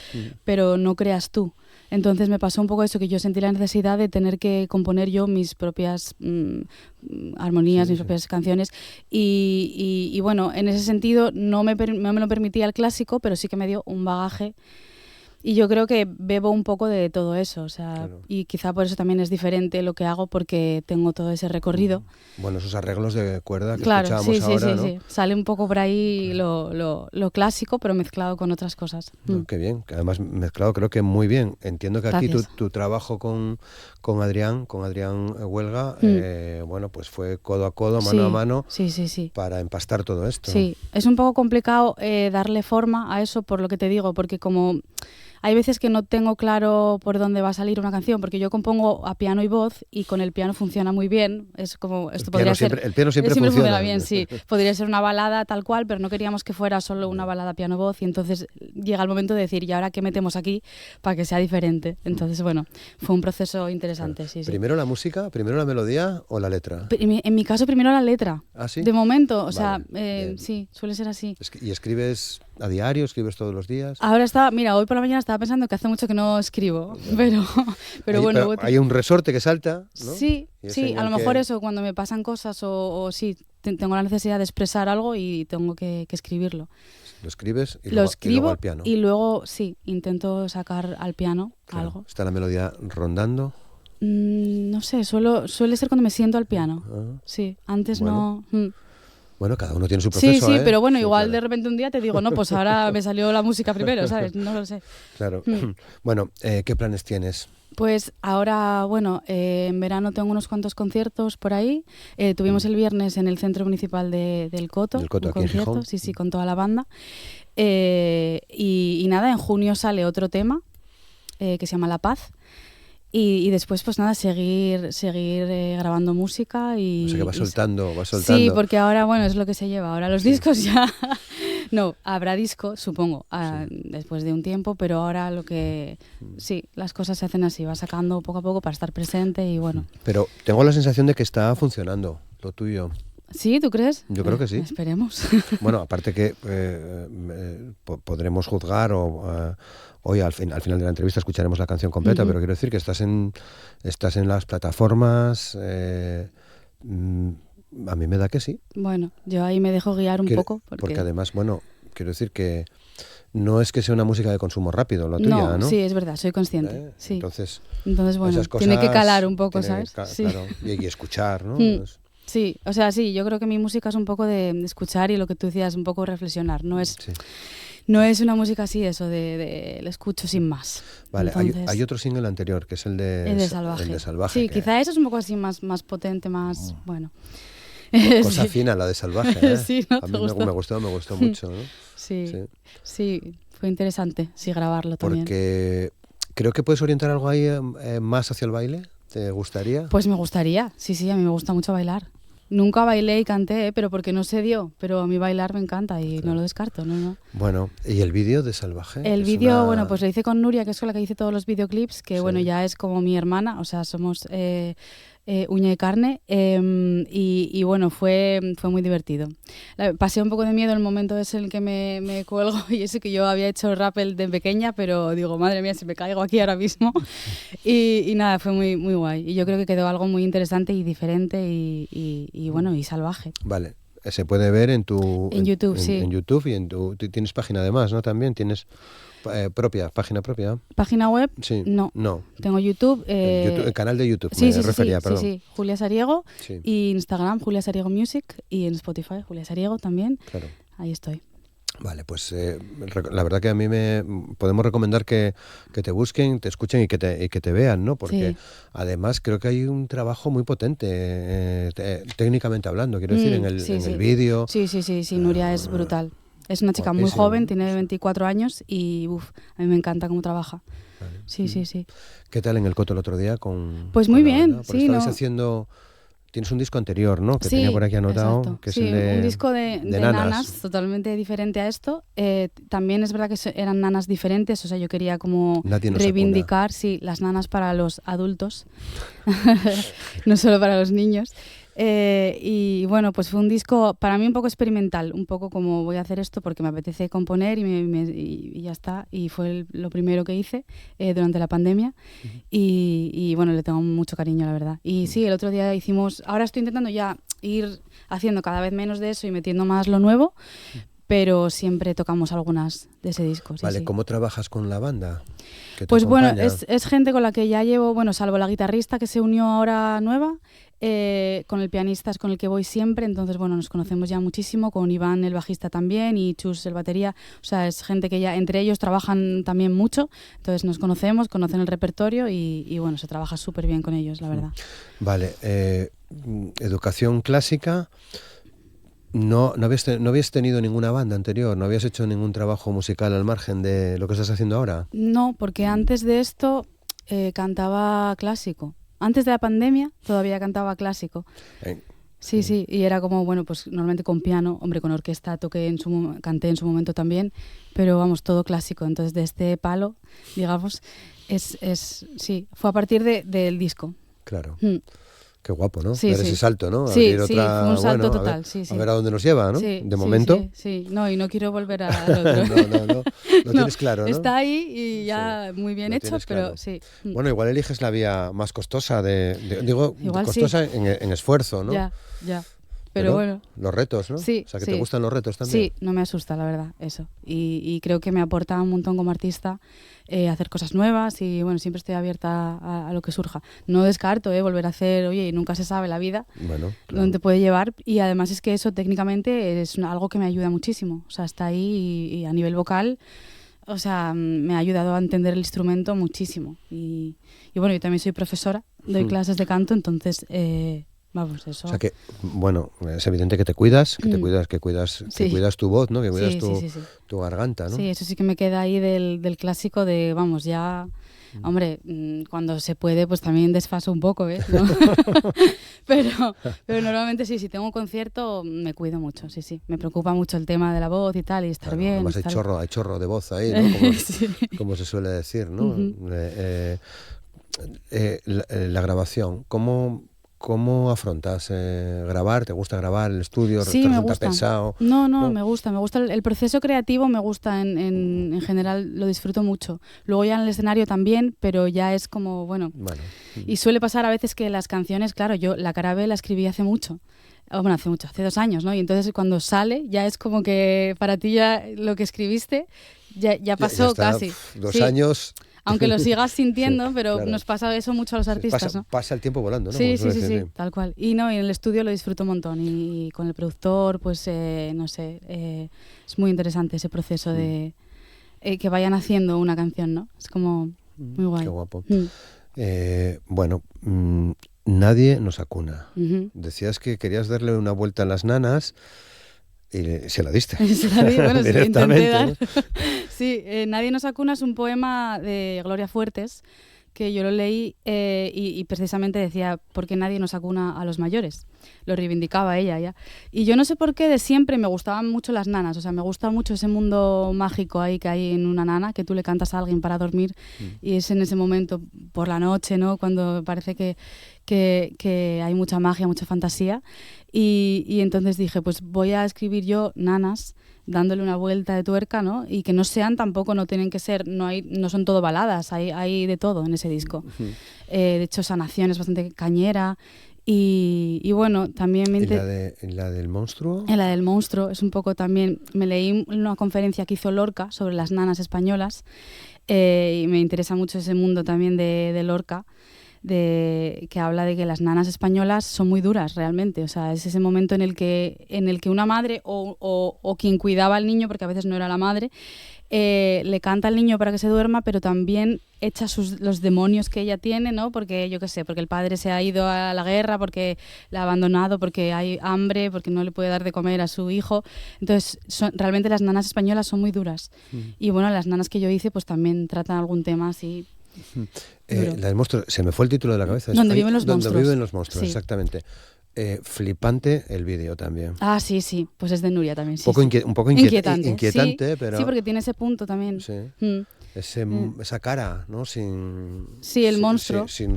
pero no creas tú. Entonces me pasó un poco eso, que yo sentí la necesidad de tener que componer yo mis propias armonías, mis propias canciones y bueno, en ese sentido no me lo permitía el clásico, pero sí que me dio un bagaje. Y yo creo que bebo un poco de todo eso, o sea, claro. Y quizá por eso también es diferente lo que hago, porque tengo todo ese recorrido. Bueno, esos arreglos de cuerda que claro, escuchábamos ahora, ¿no? Sí. Sale un poco por ahí lo clásico, pero mezclado con otras cosas. Qué bien, que además mezclado creo que muy bien. Entiendo que aquí tu trabajo con Adrián Huelga, bueno, pues fue codo a codo, mano a mano, para empastar todo esto. Sí, es un poco complicado darle forma a eso, por lo que te digo, porque como... Hay veces que no tengo claro por dónde va a salir una canción, porque yo compongo a piano y voz y con el piano funciona muy bien. Es como esto podría ser. El piano siempre funciona bien, sí. Podría ser una balada tal cual, pero no queríamos que fuera solo una balada piano-voz y entonces llega el momento de decir, ¿y ahora qué metemos aquí para que sea diferente? Entonces, bueno, fue un proceso interesante. Claro. Sí. ¿Primero la música, primero la melodía o la letra? En mi caso, primero la letra. ¿Ah, sí? De momento, o sea, sí, suele ser así. ¿Y escribes a diario? ¿Escribes todos los días? Ahora mira, hoy por la mañana estaba pensando que hace mucho que no escribo, pero bueno. Pero hay un resorte que salta, ¿no? Sí, a lo mejor eso, cuando me pasan cosas o sí, tengo la necesidad de expresar algo y tengo que escribirlo. ¿Lo escribes y lo escribo luego al piano? Y luego, sí, intento sacar al piano algo. ¿Está la melodía rondando? No sé, suele ser cuando me siento al piano. Sí, antes no... Bueno, cada uno tiene su proceso. Sí, pero bueno, igual de repente un día te digo, no, pues ahora me salió la música primero, ¿sabes? No lo sé. Claro. Bueno, ¿qué planes tienes? Pues ahora, bueno, en verano tengo unos cuantos conciertos por ahí. Tuvimos el viernes en el Centro Municipal del Coto. ¿Del Coto, un aquí concierto, en Gijón? Sí, con toda la banda. Y nada, en junio sale otro tema que se llama La Paz. Y después, pues nada, seguir grabando música y... O sea que vas soltando. Sí, porque ahora, bueno, es lo que se lleva. Ahora los discos ya... No, habrá disco, supongo, después de un tiempo, pero ahora sí, las cosas se hacen así, vas sacando poco a poco para estar presente y bueno. Pero tengo la sensación de que está funcionando lo tuyo. ¿Sí? ¿Tú crees? Yo creo que sí. Esperemos. Bueno, aparte que podremos juzgar hoy al final de la entrevista escucharemos la canción completa, pero quiero decir que estás en las plataformas. A mí me da que sí. Bueno, yo ahí me dejo guiar un poco. Porque además, bueno, quiero decir que no es que sea una música de consumo rápido, la tuya, ¿no? Sí, es verdad, soy consciente. Sí. Entonces bueno, tiene que calar un poco, ¿sabes? Sí. Claro, y escuchar, ¿no? Sí, o sea, sí, yo creo que mi música es un poco de escuchar y lo que tú decías, un poco reflexionar. No es una música así, eso de el escucho sin más. Vale, entonces, hay otro single anterior, que es el de Salvaje. Sí, quizá eso es un poco así más potente, más, bueno. Cosa fina la de Salvaje, ¿eh? Sí, ¿no? A mí me gustó mucho, ¿no? Sí, fue interesante, grabarlo también. Porque creo que puedes orientar algo ahí más hacia el baile. ¿Te gustaría? Pues me gustaría, sí, a mí me gusta mucho bailar. Nunca bailé y canté, pero porque no se dio. Pero a mí bailar me encanta y no lo descarto, ¿no? Bueno, ¿y el vídeo de Salvaje? El vídeo, bueno, pues lo hice con Nuria, que es con la que hice todos los videoclips, que bueno, ya es como mi hermana, o sea, somos uña y carne, y bueno, fue muy divertido. Pasé un poco de miedo en el momento ese en el que me cuelgo, y eso que yo había hecho rappel de pequeña, pero digo, madre mía, si me caigo aquí ahora mismo. y nada, fue muy, muy guay. Y yo creo que quedó algo muy interesante y diferente y bueno, y salvaje. Vale. Se puede ver en YouTube, sí. En YouTube y tienes página además, ¿no? También tienes página propia. ¿Página web? Sí. No. Tengo YouTube. El canal de YouTube, sí, me refería, perdón. Sí, Julia Sariego. Sí. Y Instagram, Julia Sariego Music. Y en Spotify, Julia Sariego también. Claro. Ahí estoy. Vale, pues la verdad que a mí podemos recomendar que te busquen, te escuchen y que te vean, ¿no? Porque además creo que hay un trabajo muy potente, técnicamente hablando, quiero decir, en el vídeo. Sí, Nuria es brutal. Es una chica muy joven, tiene 24 años y a mí me encanta cómo trabaja. Vale. Sí. ¿Qué tal en el Coto el otro día? Pues muy bien, sí. Estabais haciendo tienes un disco anterior, ¿no? Que Sí, tenía por aquí anotado, exacto. que es Sí, el de un disco de nanas. nanas, totalmente diferente a esto. También es verdad que eran nanas diferentes, o sea, yo quería como Nadie nos reivindicar, sí, las nanas para los adultos, no solo para los niños. Y bueno, pues fue un disco para mí un poco experimental, un poco como voy a hacer esto porque me apetece componer y ya está. Y fue lo primero que hice durante la pandemia y bueno, le tengo mucho cariño, la verdad. Y sí, el otro día hicimos, ahora estoy intentando ya ir haciendo cada vez menos de eso y metiendo más lo nuevo, pero siempre tocamos algunas de ese disco. Sí, Vale, sí. ¿cómo trabajas con la banda? ¿Que te Pues bueno, acompaña? es gente con la que ya llevo, bueno, salvo la guitarrista que se unió ahora nueva, con el pianista es con el que voy siempre, entonces bueno, nos conocemos ya muchísimo, con Iván el bajista también y Chus el batería, o sea, es gente que ya entre ellos trabajan también mucho, entonces nos conocemos, conocen el repertorio y bueno, se trabaja súper bien con ellos, la verdad. Vale, educación clásica. No habías tenido ninguna banda anterior, no habías hecho ningún trabajo musical al margen de lo que estás haciendo ahora. No, porque antes de esto cantaba clásico. Antes de la pandemia todavía cantaba clásico. Sí, sí, y era como, bueno, pues normalmente con piano, hombre, con orquesta canté en su momento también, pero vamos, todo clásico. Entonces, de este palo, digamos, sí, fue a partir del disco. Claro. Mm. Qué guapo, ¿no? Sí, Dar sí. ese salto, ¿no? Sí, Abrir sí, otra, fue un salto bueno, total, sí, sí. A ver a dónde nos lleva, ¿no? Sí, De sí, momento. Sí, no, y no quiero volver al otro. No, lo tienes claro, ¿no? Está ahí y ya muy bien lo hecho, tienes pero claro. sí. Bueno, igual eliges la vía más costosa digo, Igual costosa sí. en esfuerzo, ¿no? Ya. Pero bueno. Los retos, ¿no? Sí, o sea, que sí. te gustan los retos también. Sí, no me asusta, la verdad, eso. Y creo que me aporta un montón como artista hacer cosas nuevas y bueno, siempre estoy abierta a lo que surja. No descarto volver a hacer, oye, nunca se sabe la vida, Bueno, claro. dónde te puede llevar, y además es que eso técnicamente es algo que me ayuda muchísimo. O sea, está ahí y a nivel vocal, o sea, me ha ayudado a entender el instrumento muchísimo. Y bueno, yo también soy profesora, doy clases de canto, entonces... vamos, eso. O sea que, bueno, es evidente que te cuidas, que cuidas tu voz, ¿no? Que cuidas Sí. tu garganta, ¿no? Sí, eso sí que me queda ahí del clásico de, vamos, ya... Hombre, cuando se puede, pues también desfaso un poco, ¿no? pero normalmente sí, si tengo un concierto me cuido mucho, sí. Me preocupa mucho el tema de la voz y tal, y estar bien. Además hay chorro de voz ahí, ¿no? Sí. Como se suele decir, ¿no? La grabación, ¿cómo afrontas grabar? ¿Te gusta grabar el estudio? Sí, ¿Te me resulta gusta. pesado? No, me gusta el proceso creativo, me gusta en general, lo disfruto mucho. Luego ya en el escenario también, pero ya es como, bueno. Y suele pasar a veces que las canciones, claro, yo la cara B la escribí hace mucho. Bueno, hace 2 años, ¿no? Y entonces cuando sale ya es como que para ti ya lo que escribiste ya pasó ya está, casi. 2 años... Aunque lo sigas sintiendo, Sí, pero claro. nos pasa eso mucho a los artistas, ¿no? Pasa el tiempo volando, ¿no? Sí, Como suele sí, decir. tal cual. Y en el estudio lo disfruto un montón. Y con el productor, pues, no sé, es muy interesante ese proceso de que vayan haciendo una canción, ¿no? Es como muy guay. Qué guapo. Bueno, nadie nos acuna. Decías que querías darle una vuelta a las nanas y se la diste. Se la di, bueno, se lo intenté dar. ¿no? Sí, Nadie nos acuna es un poema de Gloria Fuertes que yo lo leí y precisamente decía ¿por qué nadie nos acuna a los mayores? Lo reivindicaba ella ya. Y yo no sé por qué de siempre me gustaban mucho las nanas, o sea, me gusta mucho ese mundo mágico ahí que hay en una nana, que tú le cantas a alguien para dormir y es en ese momento por la noche, ¿no? Cuando parece que hay mucha magia, mucha fantasía. Y entonces dije, pues voy a escribir yo nanas dándole una vuelta de tuerca, ¿no? Y que no sean tampoco, no tienen que ser, no son todo baladas, hay de todo en ese disco. De hecho, Sanación es bastante cañera y bueno, también... ¿En la del monstruo? En la del monstruo es un poco también... Me leí una conferencia que hizo Lorca sobre las nanas españolas y me interesa mucho ese mundo también de Lorca, que habla de que las nanas españolas son muy duras realmente, o sea, es ese momento en el que una madre o quien cuidaba al niño, porque a veces no era la madre, le canta al niño para que se duerma, pero también echa los demonios que ella tiene, ¿no? Porque yo qué sé, porque el padre se ha ido a la guerra, porque la ha abandonado, porque hay hambre, porque no le puede dar de comer a su hijo. Entonces, realmente las nanas españolas son muy duras. Y bueno, las nanas que yo hice pues también tratan algún tema así. La del monstruo, se me fue el título de la cabeza. ¿Dónde viven los monstruos? Donde viven los monstruos, sí. exactamente. Flipante el vídeo también. Ah, sí, sí, pues es de Nuria también. Sí, Un poco inquietante, sí, pero... Sí, porque tiene ese punto también. Sí. Mm. Esa cara, ¿no? Sí, el monstruo. Sin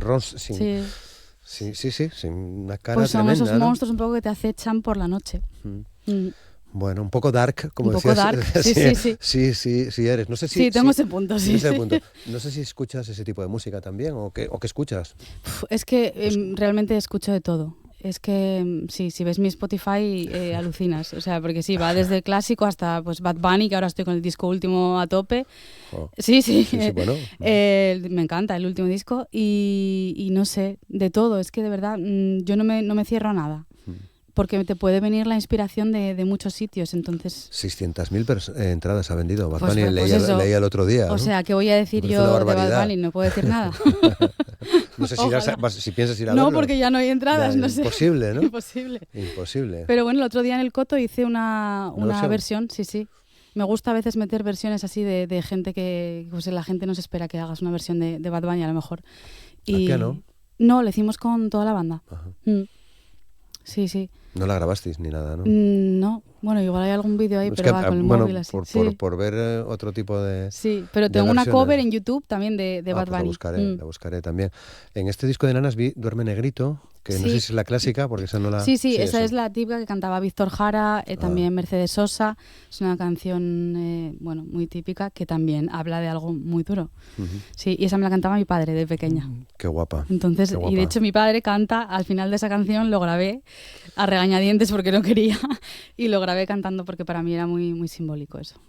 una cara pues son tremenda, esos ¿no? monstruos un poco que te acechan por la noche. Mm. Bueno, un poco dark, como un poco decías. dark, sí. Sí eres. No sé si, sí, tengo ese punto, sí. Ese punto. No sé si escuchas ese tipo de música también o qué escuchas. Es que realmente escucho de todo. Es que sí, si ves mi Spotify alucinas, o sea, porque sí, va desde clásico hasta pues Bad Bunny, que ahora estoy con el disco último a tope. Oh. Sí, bueno. Me encanta el último disco y no sé, de todo, es que de verdad yo no me cierro a nada. Porque te puede venir la inspiración de muchos sitios, entonces... 600.000 entradas ha vendido Bad Pues, Bunny, leía el otro día. O sea, ¿qué voy a decir yo de Bad Bunny? No puedo decir nada. No sé si piensas ir a No, verlo. porque ya no hay entradas, no sé. Imposible, ¿no? Imposible. Pero bueno, el otro día en el Coto hice una versión, sí. Me gusta a veces meter versiones así de gente que... Pues la gente no se espera que hagas una versión de Bad Bunny a lo mejor. ¿Al piano? No, lo hicimos con toda la banda. Ajá. Sí. No la grabasteis ni nada, ¿no? No. Bueno, igual hay algún vídeo ahí, pero con el móvil así. Por ver otro tipo de... Sí, pero tengo una cover en YouTube también de Bad Bunny. La buscaré también. En este disco de Nanas vi Duerme Negrito, que no sé si es la clásica, porque esa no la... Sí, esa es la típica que cantaba Víctor Jara, también Mercedes Sosa. Es una canción, muy típica, que también habla de algo muy duro. Sí, y esa me la cantaba mi padre de pequeña. Qué guapa. Entonces, qué guapa. Y de hecho mi padre canta, al final de esa canción lo grabé a regañadientes porque no quería, y lo grabé cantando porque para mí era muy, muy simbólico eso.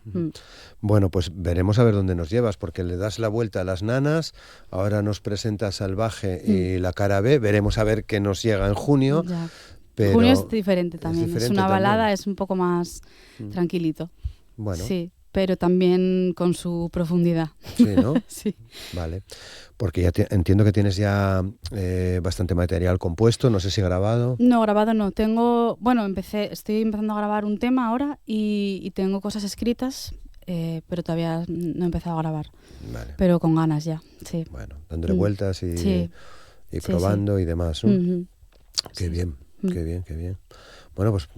Bueno, pues veremos a ver dónde nos llevas, porque le das la vuelta a las nanas, ahora nos presenta Salvaje y La Cara B, veremos a ver qué nos llega en junio. Ya. Pero junio es diferente también, es una balada, también. Es un poco más tranquilito. Bueno. Sí, pero también con su profundidad. Sí, ¿no? Sí. Vale, porque ya entiendo que tienes ya bastante material compuesto, no sé si grabado. No, grabado no. Estoy empezando a grabar un tema ahora y tengo cosas escritas, pero todavía no he empezado a grabar. Vale. Pero con ganas ya, sí. Bueno, dándole vueltas y probando y demás, ¿no? Qué bien. Qué bien. Bueno, pues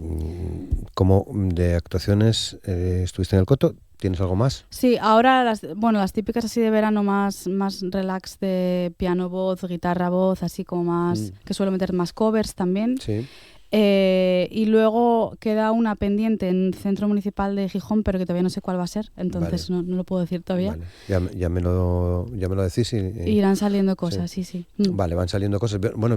como de actuaciones estuviste en el Coto, ¿tienes algo más? Sí, ahora las típicas así de verano más relax de piano, voz, guitarra, voz, así como más, que suelo meter más covers también. Sí. Y luego queda una pendiente en el Centro Municipal de Gijón, pero que todavía no sé cuál va a ser, entonces no lo puedo decir todavía. Vale. Ya me lo decís. Irán saliendo cosas, sí. Vale, van saliendo cosas. Bueno,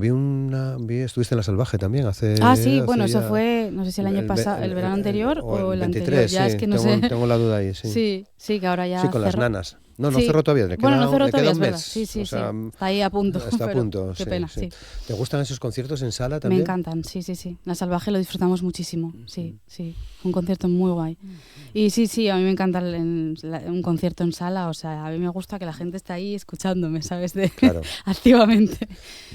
estuviste en La Salvaje también hace... eso fue, no sé si el año pasado, el verano anterior o el 23, anterior, ya es que no sé. Tengo la duda ahí, sí. Sí, que ahora ya Sí, con las nanas. No cerró todavía. No cerró todavía, es verdad. Sí, o sea, está ahí a punto. Está a punto, qué pena, sí. ¿Te gustan esos conciertos en sala también? Me encantan, sí. La Salvaje lo disfrutamos muchísimo, sí. Un concierto muy guay. Y sí, a mí me encanta un concierto en sala, o sea, a mí me gusta que la gente esté ahí escuchándome, ¿sabes? Claro. Activamente.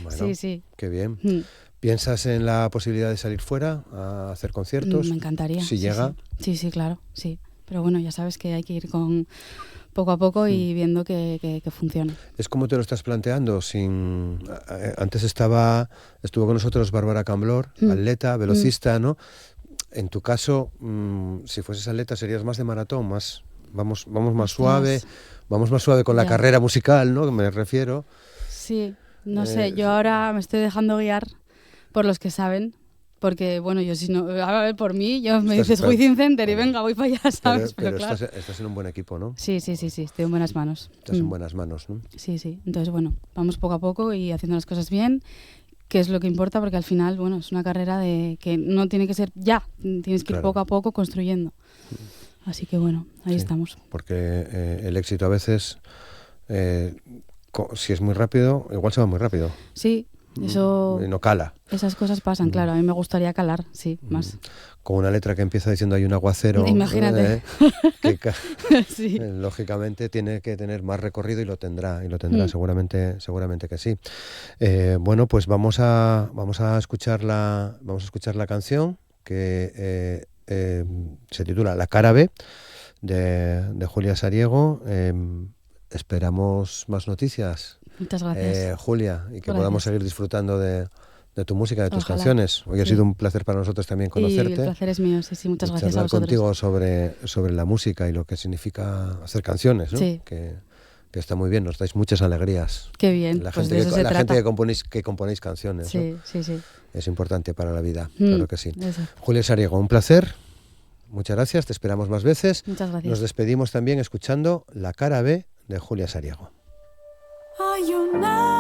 Bueno, sí. Qué bien. ¿Piensas en la posibilidad de salir fuera a hacer conciertos? Me encantaría. Si llega. Sí, claro, sí. Pero bueno, ya sabes que hay que ir con poco a poco y viendo que funcione. ¿Es como te lo estás planteando? Antes estuvo con nosotros Bárbara Camblor, atleta, velocista, ¿no? En tu caso, si fueses atleta, serías más de maratón, vamos más suave, con la carrera musical, ¿no? Que me refiero. Sí, no sé, yo ahora me estoy dejando guiar por los que saben. Porque, bueno, yo si no, a ver, por mí, me dices Wizzing Center y venga, voy para allá, ¿sabes? Pero claro. estás en un buen equipo, ¿no? Sí, estoy en buenas manos. Estás en buenas manos, ¿no? Sí. Entonces, bueno, vamos poco a poco y haciendo las cosas bien, que es lo que importa, porque al final, bueno, es una carrera que no tiene que ser ya, tienes que ir poco a poco construyendo. Así que, bueno, ahí estamos. Porque el éxito a veces, si es muy rápido, igual se va muy rápido. Sí. Eso, y no cala. Esas cosas pasan, claro. A mí me gustaría calar, sí, más. Con una letra que empieza diciendo hay un aguacero. Imagínate. Sí. Lógicamente tiene que tener más recorrido y lo tendrá seguramente que sí. Bueno, pues vamos a escuchar la canción que se titula La Cara B de Julia Sariego. Esperamos más noticias. Muchas gracias. Julia, y que podamos seguir disfrutando de de tu música, de tus Ojalá. canciones. Hoy ha Sí. sido un placer para nosotros también conocerte. Y el placer es mío, sí, muchas y gracias a charlar vosotros. contigo sobre la música y lo que significa hacer canciones, ¿no? Sí. Que está muy bien, nos dais muchas alegrías. Qué bien, La pues gente, de eso se la trata. gente que componéis canciones, ¿no? Sí, sí, sí. Es importante para la vida, claro que sí. Eso. Julia Sariego, un placer. Muchas gracias, te esperamos más veces. Muchas gracias. Nos despedimos también escuchando La cara B de Julia Sariego. Hay una